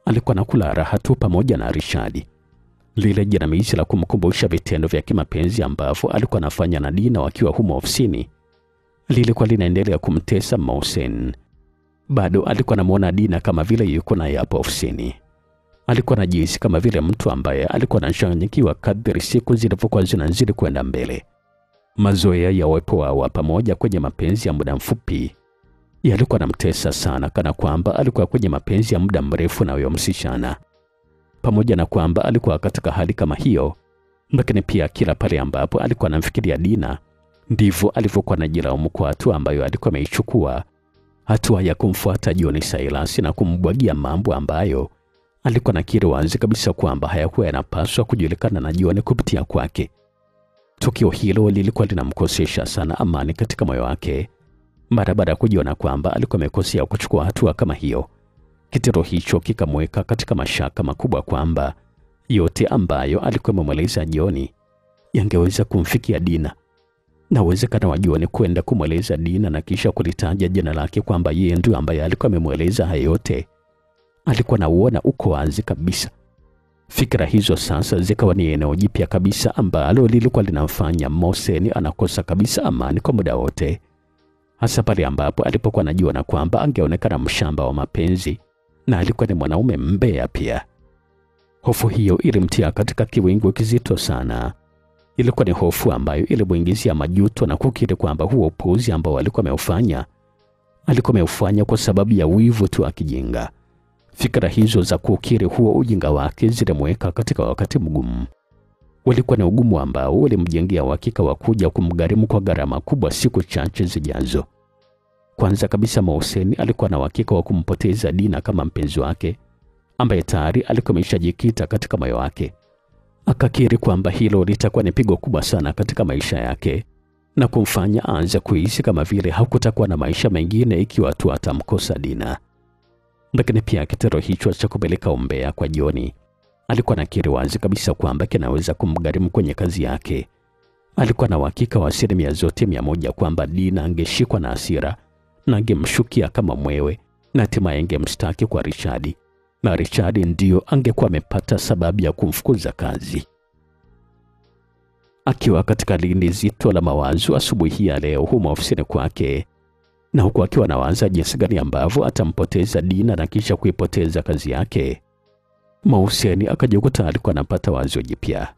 alikuwa anakula raha tu pamoja na Rishadi. Lile jinamizi la kumkumbusha vitendo vya kimapenzi ambavyo alikuwa anafanya na Dina wakiwa humo ofisini lilikuwa linaendelea kumtesa Mohsen. Bado alikuwa anamuona Dina kama vile yuko naye hapo ofisini. Alikuwa anajihisi kama vile mtu ambaye alikuwa anachanganyikiwa kadri siku zilivyokuwa zinazidi kwenda mbele. Mazoea ya uwepo wao pamoja kwenye mapenzi ya muda mfupi yalikuwa yanamtesa sana, kana kwamba alikuwa kwenye mapenzi ya muda mrefu na huyo msichana. Pamoja na kwamba alikuwa katika hali kama hiyo, lakini pia kila pale ambapo alikuwa anamfikiria Dina, ndivyo alivyokuwa anajilaumu kwa hatua ambayo alikuwa ameichukua, hatua ya kumfuata John Silas na kumbwagia mambo ambayo alikuwa nakiri wazi kabisa kwamba hayakuwa yanapaswa kujulikana na John kupitia kwake. Tukio hilo lilikuwa linamkosesha sana amani katika moyo wake. Mara baada ya kujiona kwamba alikuwa amekosea kuchukua hatua kama hiyo, kitendo hicho kikamweka katika mashaka makubwa kwamba yote ambayo alikuwa amemweleza John yangeweza kumfikia Dina. Na uwezekano wa John kwenda kumweleza Dina na kisha kulitaja jina lake kwamba yeye ndiye ambaye alikuwa amemweleza hayo yote, alikuwa nauona uko wazi kabisa. Fikra hizo sasa zikawa ni eneo jipya kabisa ambalo lilikuwa linamfanya Mohsen anakosa kabisa amani kwa muda wote. Hasa pale ambapo alipokuwa anajua na kwamba angeonekana mshamba wa mapenzi na alikuwa ni mwanaume mbea pia. Hofu hiyo ilimtia katika kiwingu kizito sana. Ilikuwa ni hofu ambayo ilimuingizia majuto na kukiri kwamba huo upuuzi ambao alikuwa ameufanya kwa sababu ya wivu tu akijinga. Fikra hizo za kukiri huo ujinga wake zilimweka katika wakati mgumu. Walikuwa na ugumu ambao ulimjengea uhakika wa kuja kumgharimu kwa gharama kubwa siku chache zijazo. Kwanza kabisa, Mohsen alikuwa na uhakika wa kumpoteza Dina kama mpenzi wake ambaye tayari alikuwa ameshajikita katika moyo wake. Akakiri kwamba hilo litakuwa ni pigo kubwa sana katika maisha yake na kumfanya aanze kuishi kama vile hakutakuwa na maisha mengine ikiwa tu atamkosa Dina. Lakini pia kitendo hicho cha kupeleka umbea kwa John, alikuwa nakiri wazi kabisa kwamba kinaweza kumgharimu kwenye kazi yake. Alikuwa na uhakika wa asilimia zote 100 kwamba Dina angeshikwa na hasira na angemshukia kama mwewe na hatimaye angemshtaki kwa Richard, na Richard ndio angekuwa amepata sababu ya kumfukuza kazi. Akiwa katika lindi zito la mawazo asubuhi ya leo humo ofisini kwake, na huku akiwa anawaza jinsi gani ambavyo atampoteza Dina na kisha kuipoteza kazi yake, Mohsen akajikuta alikuwa anapata wazo jipya.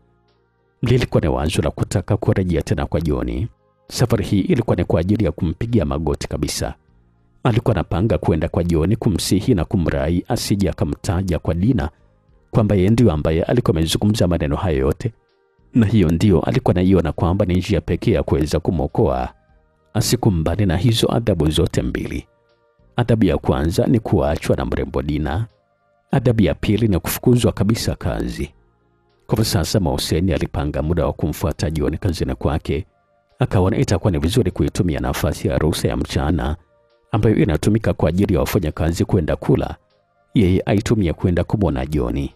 Lilikuwa ni wazo la kutaka kurejea tena kwa John. Safari hii ilikuwa ni kwa ajili ya kumpigia magoti kabisa. Alikuwa anapanga kwenda kwa John kumsihi na kumrai asije akamtaja kwa Dina kwamba yeye ndiye ambaye alikuwa amezungumza maneno hayo yote, na hiyo ndio alikuwa anaiona kwamba ni njia pekee ya kuweza kumwokoa asikumbane na hizo adhabu zote mbili. Adhabu ya kwanza ni kuachwa na mrembo Dina. Adhabu ya pili ni kufukuzwa kabisa kazi. Kwa sasa Mohsen alipanga muda wa kumfuata John kazini kwake. Akaona itakuwa ni vizuri kuitumia nafasi ya ruhusa ya mchana ambayo inatumika kwa ajili ya wafanyakazi kwenda kula, yeye aitumia kwenda kumwona John.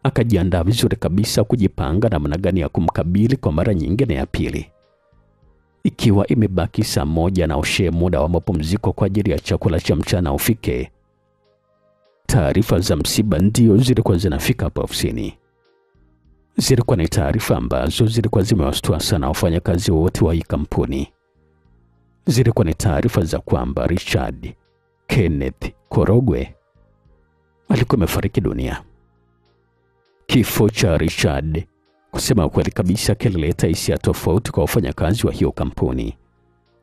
Akajiandaa vizuri kabisa kujipanga namna gani ya kumkabili kwa mara nyingine ya pili. Ikiwa imebaki saa 1 na ushe muda wa mapumziko kwa ajili ya chakula cha mchana ufike, taarifa za msiba ndio zilikuwa zinafika hapa ofisini. Zilikuwa ni taarifa ambazo zilikuwa zimewashtua sana wafanyakazi wote wa hii kampuni. Zilikuwa ni taarifa za kwamba Richard Kenneth Korogwe alikuwa amefariki dunia. Kifo cha Richard, kusema kweli kabisa, kilileta hisia tofauti kwa wafanyakazi wa hiyo kampuni.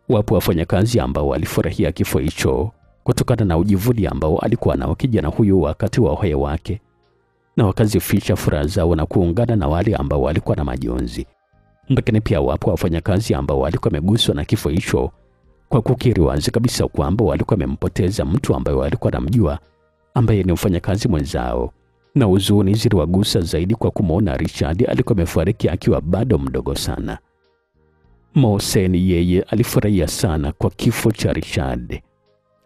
Wapo wafanyakazi ambao walifurahia kifo hicho kutokana na ujivuni ambao alikuwa nao kijana huyu wakati wa uhai wake, na wakazificha furaha zao na kuungana na wale ambao walikuwa na majonzi. Lakini pia wapo wafanyakazi ambao walikuwa wameguswa na kifo hicho kwa kukiri wazi kabisa kwamba walikuwa wamempoteza mtu ambaye walikuwa wanamjua, ambaye ni mfanyakazi mwenzao, na huzuni ziliwagusa zaidi kwa kumwona Richard alikuwa amefariki akiwa bado mdogo sana. Mohsen yeye alifurahia sana kwa kifo cha Richard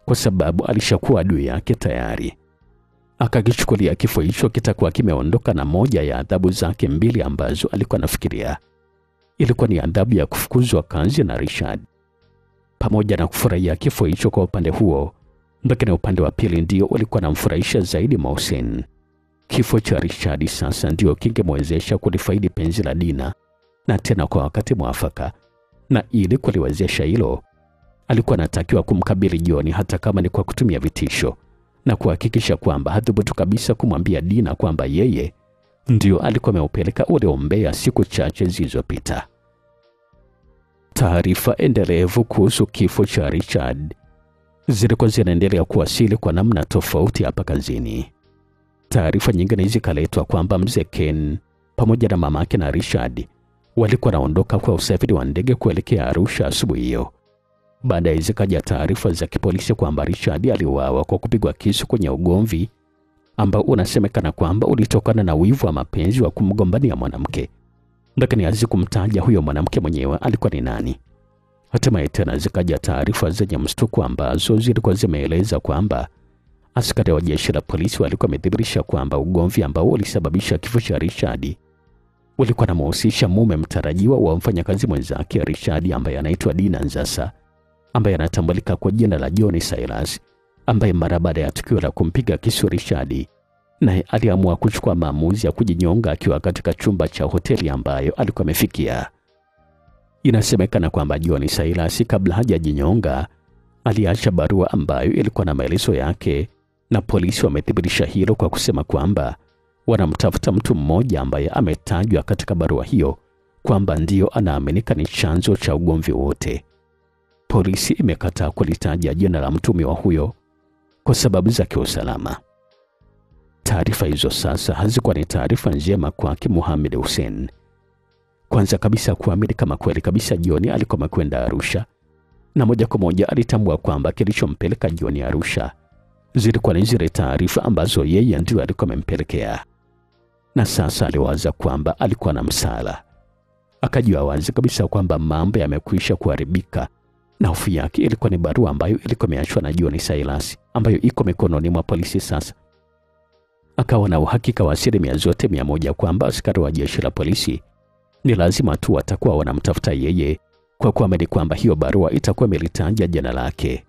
kwa sababu alishakuwa adui yake tayari. Akakichukulia kifo hicho kitakuwa kimeondoka na moja ya adhabu zake mbili ambazo alikuwa anafikiria. Ilikuwa ni adhabu ya kufukuzwa kazi na Richard. Pamoja na kufurahia kifo hicho kwa upande huo, lakini upande wa pili ndio ulikuwa namfurahisha zaidi Mohsen. Kifo cha Richard sasa ndio kingemwezesha kulifaidi penzi la Dina, na tena kwa wakati mwafaka. Na ili kuliwezesha hilo, alikuwa anatakiwa kumkabili John hata kama ni kwa kutumia vitisho, na kuhakikisha kwamba hathubutu kabisa kumwambia Dina kwamba yeye ndio alikuwa ameupeleka ule umbea siku chache zilizopita. Taarifa endelevu kuhusu kifo cha Richard zilikuwa zinaendelea kuwasili kwa namna tofauti hapa kazini. Taarifa nyingine zikaletwa kwamba mzee Ken pamoja na mamake na Richard walikuwa naondoka kwa usafiri wa ndege kuelekea Arusha asubuhi hiyo. Baadaye zikaja taarifa za kipolisi kwamba Richard aliuawa kwa kupigwa kisu kwenye ugomvi ambao unasemekana kwamba ulitokana na wivu wa mapenzi wa kumgombania mwanamke, lakini hazikumtaja huyo mwanamke mwenyewe alikuwa ni nani. Hatimaye tena zikaja taarifa zenye mshtuko ambazo zilikuwa zimeeleza kwamba askari wa jeshi la polisi walikuwa wamedhibitisha kwamba ugomvi ambao ulisababisha kifo cha Richard ulikuwa unamhusisha mume mtarajiwa wa mfanyakazi mwenzake Richard ambaye anaitwa Dina Nzasa, ambaye anatambulika kwa jina la John Silas, ambaye mara baada ya tukio la kumpiga kisu Richard, naye aliamua kuchukua maamuzi ya kujinyonga akiwa katika chumba cha hoteli ambayo alikuwa amefikia. Inasemekana kwamba John Silas kabla hajajinyonga aliacha barua ambayo ilikuwa na maelezo yake, na polisi wamethibitisha hilo kwa kusema kwamba wanamtafuta mtu mmoja ambaye ametajwa katika barua hiyo kwamba ndio anaaminika ni chanzo cha ugomvi wote. Polisi imekataa kulitaja jina la mtumiwa huyo kwa sababu za kiusalama. Taarifa hizo sasa hazikuwa ni taarifa njema kwa Mohamed Hussein. Kwanza kabisa kuamini kama kweli kabisa John alikuwa amekwenda Arusha, na moja kwa moja alitambua kwamba kilichompeleka John Arusha zilikuwa ni zile taarifa ambazo yeye ndiye alikuwa amempelekea. Na sasa aliwaza kwamba alikuwa na msala. Akajua wazi kabisa kwamba mambo yamekwisha kuharibika, na hofu yake ilikuwa ni barua ambayo ilikuwa imeachwa na John Silas ambayo iko mikononi mwa polisi sasa. Akawa na uhakika wa 100% kwamba askari wa jeshi la polisi ni lazima tu watakuwa wanamtafuta yeye, kwa kuamini kwamba hiyo barua itakuwa imelitaja jina lake.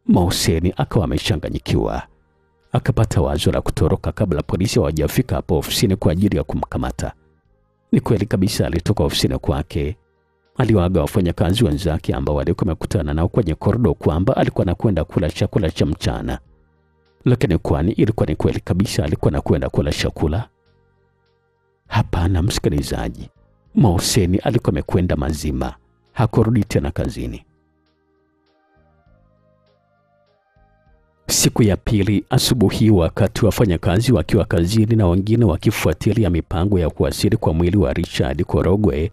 Mohsen akawa amechanganyikiwa. Akapata wazo la kutoroka kabla polisi hawajafika hapo ofisini kwa ajili ya kumkamata. Ni kweli kabisa alitoka ofisini kwake. Aliwaaga wafanyakazi wenzake ambao walikuwa wamekutana nao kwenye korido kwamba alikuwa anakwenda kula chakula cha mchana. Lakini kwani ilikuwa ni kweli kabisa alikuwa anakwenda kula chakula? Hapana msikilizaji. Mohsen alikuwa amekwenda mazima. Hakurudi tena kazini. Siku ya pili asubuhi, wakati wafanyakazi wakiwa kazini na wengine wakifuatilia mipango ya kuwasili kwa mwili wa Richard Korogwe,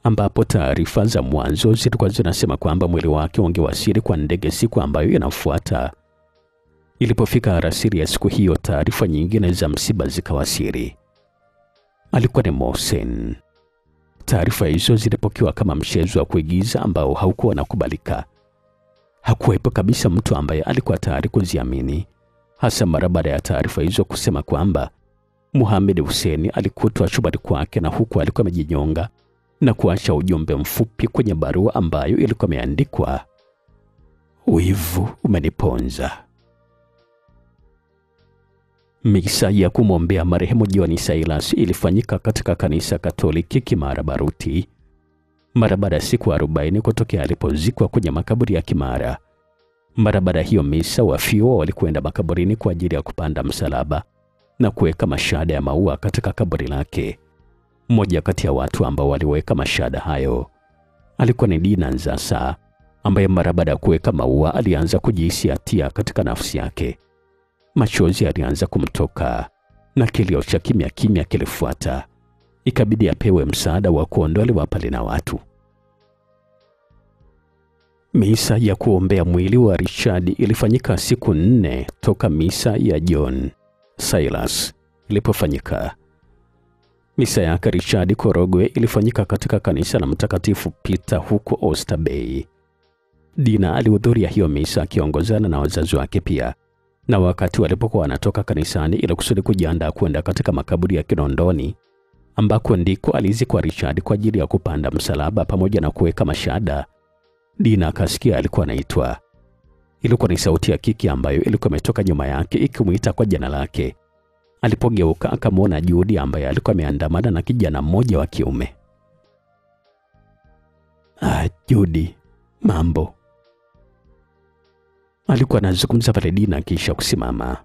ambapo taarifa za mwanzo zilikuwa zinasema kwamba mwili wake ungewasili kwa ndege siku ambayo inafuata. Ilipofika alasiri ya siku hiyo, taarifa nyingine za msiba zikawasili. Alikuwa ni Mohsen. Taarifa hizo zilipokewa kama mchezo wa kuigiza ambao haukuwa unakubalika. Hakuwepo kabisa mtu ambaye alikuwa tayari kuziamini, hasa mara baada ya taarifa hizo kusema kwamba Mohamed Hussein alikutwa chumbani kwake na huku alikuwa amejinyonga na kuacha ujumbe mfupi kwenye barua ambayo ilikuwa imeandikwa, wivu umeniponza. Misa ya kumwombea marehemu John Silas ilifanyika katika kanisa Katoliki Kimara Baruti mara baada ya siku 40 kutokea alipozikwa kwenye makaburi ya Kimara. Mara baada hiyo misa, wafiwa walikwenda makaburini kwa ajili ya kupanda msalaba na kuweka mashada ya maua katika kaburi lake. Mmoja kati ya watu ambao waliweka mashada hayo alikuwa ni Dina Nzasa, ambaye mara baada ya kuweka maua alianza kujihisi hatia katika nafsi yake. Machozi alianza kumtoka na kilio cha kimya kimya kilifuata. Ikabidi apewe msaada wa kuondolewa pale na watu. Misa ya kuombea mwili wa Richard ilifanyika siku 4 toka misa ya John Silas ilipofanyika. Misa ya Richard Korogwe ilifanyika katika kanisa la Mtakatifu Peter huko Oyster Bay. Dina alihudhuria hiyo misa akiongozana na wazazi wake pia. Na wakati walipokuwa wanatoka kanisani ili kusudi kujiandaa kwenda katika makaburi ya Kinondoni, ambako ndiko alizikwa Richard kwa ajili ya kupanda msalaba pamoja na kuweka mashada, Dina akasikia alikuwa anaitwa. Ilikuwa ni sauti ya kiki ambayo ilikuwa imetoka nyuma yake ikimuita kwa jina lake. Alipogeuka akamwona Judy ambaye alikuwa ameandamana na kijana mmoja wa kiume. Judy, mambo? Alikuwa anazungumza pale Dina kisha kusimama.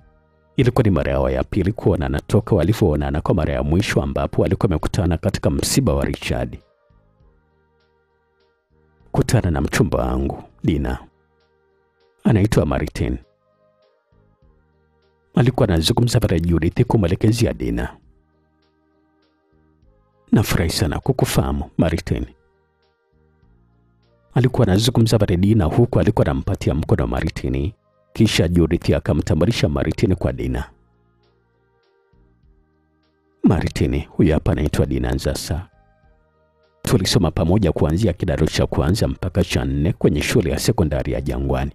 Ilikuwa ni mara yao ya pili kuonana toka walipoonana kwa mara ya mwisho ambapo walikuwa wamekutana katika msiba wa Richard. Kutana na mchumba wangu, Dina. Anaitwa Martin. Alikuwa anazungumza pale Judith kumwelekezea Dina. Nafurahi sana kukufahamu, Martin. Alikuwa anazungumza pale Dina huku alikuwa anampatia mkono Martin. Kisha Judith akamtambulisha Martin kwa Dina. Martin, huyu hapa anaitwa Dina Nzasa. Tulisoma pamoja kuanzia kidato cha kwanza mpaka cha 4 kwenye shule ya sekondari ya Jangwani.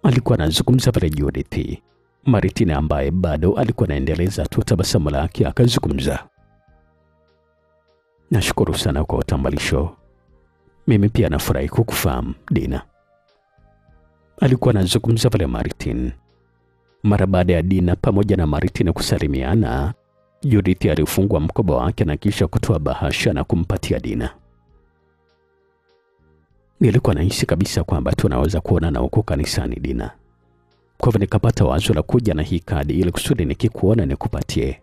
Alikuwa anazungumza pale Judith. Martin ambaye bado alikuwa anaendeleza tu tabasamu lake akazungumza. Nashukuru sana kwa utambulisho. Mimi pia nafurahi kukufahamu, Dina. Alikuwa anazungumza pale Martin. Mara baada ya Dina pamoja na Martin kusalimiana, Judith alifungua mkoba wake na kisha kutoa bahasha na kumpatia Dina. Nilikuwa nahisi kabisa kwamba tunaweza kuonana huko kanisani, Dina. Kwa hivyo nikapata wazo la kuja na hii kadi ili kusudi nikikuona nikupatie.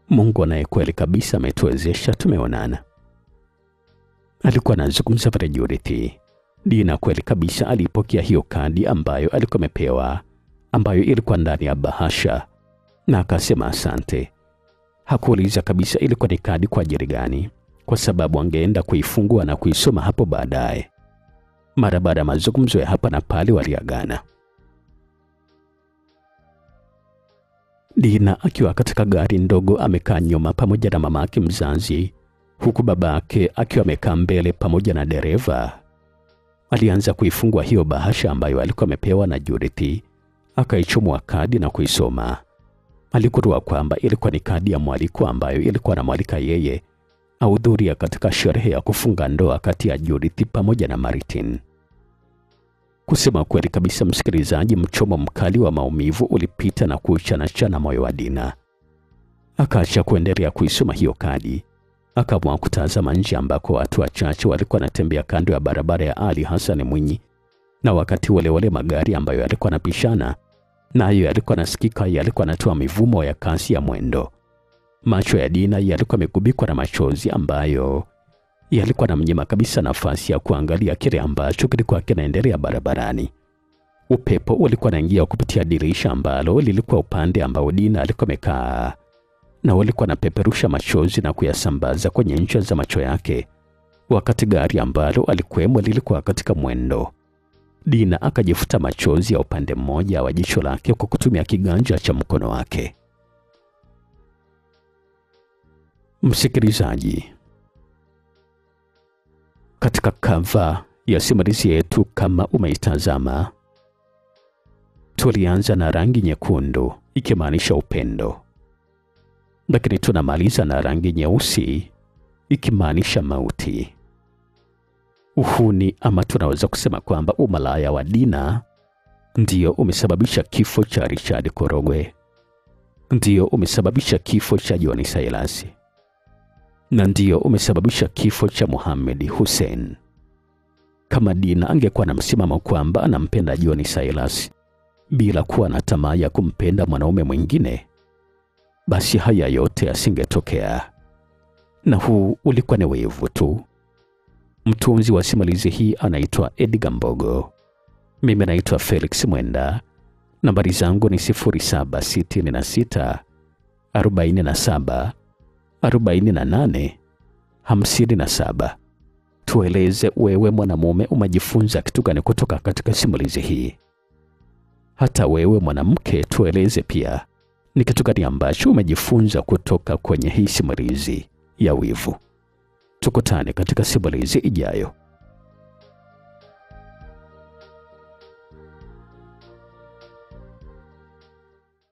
Mungu anaye kweli kabisa ametuwezesha tumeonana. Alikuwa anazungumza pale Judith. Dina kweli kabisa alipokea hiyo kadi ambayo alikuwa amepewa, ambayo ilikuwa ndani ya bahasha, na akasema asante. Hakuuliza kabisa ilikuwa ni kadi kwa ajili gani. kwa sababu angeenda kuifungua na kuisoma hapo baadaye. Mara baada ya mazungumzo ya hapa na pale waliagana. Dina akiwa katika gari ndogo amekaa nyuma pamoja na mamake mzazi, huku babake akiwa amekaa mbele pamoja na dereva. Alianza kuifungua hiyo bahasha ambayo alikuwa amepewa na Judith, akaichomoa kadi na kuisoma. Aligundua kwamba ilikuwa ni kadi ya mwaliko ambayo ilikuwa inamwalika yeye ahudhuria katika sherehe ya kufunga ndoa kati ya Judith pamoja na Martin. Kusema kweli kabisa, msikilizaji, mchomo mkali wa maumivu ulipita na kuchana moyo wa Dina. Akaacha kuendelea kuisoma hiyo kadi, akaamua kutazama nje ambako watu wachache walikuwa wanatembea kando ya barabara ya Ali Hassan Mwinyi, na wakati wale magari ambayo yalikuwa yanapishana nayo yalikuwa nasikika yalikuwa yanatoa mivumo ya kasi ya mwendo. Macho ya Dina yalikuwa yamegubikwa na machozi ambayo yalikuwa yanamnyima kabisa nafasi ya kuangalia kile ambacho kilikuwa kinaendelea barabarani. Upepo ulikuwa unaingia kupitia dirisha ambalo lilikuwa upande ambao Dina alikuwa amekaa, na walikuwa wanapeperusha machozi na kuyasambaza kwenye ncha za macho yake, wakati gari ambalo alikuwemo lilikuwa katika mwendo. Dina akajifuta machozi ya upande mmoja wa jicho lake kwa kutumia kiganja cha mkono wake. Msikilizaji, katika cover ya simulizi yetu kama umeitazama, tulianza na rangi nyekundu ikimaanisha upendo, lakini tunamaliza na rangi nyeusi ikimaanisha mauti. Uhuni, ama tunaweza kusema kwamba umalaya wa Dina ndio umesababisha kifo cha Richard Korogwe, ndio umesababisha kifo cha Johnny Silas, na ndio umesababisha kifo cha Mohamed Hussein. Kama Dina angekuwa na msimamo kwamba anampenda Johnny Silas bila kuwa na tamaa ya kumpenda mwanaume mwingine, basi haya yote yasingetokea, na huu ulikuwa ni wivu tu. Mtunzi wa simulizi hii anaitwa Edgar Mbogo. Mimi naitwa Felix Mwenda. Nambari zangu ni 0766 47 48 57. Tueleze wewe mwanamume umejifunza kitu gani kutoka katika simulizi hii. Hata wewe mwanamke tueleze pia ni kitu gani ambacho umejifunza kutoka kwenye hii simulizi ya wivu. Tukutane katika simulizi ijayo.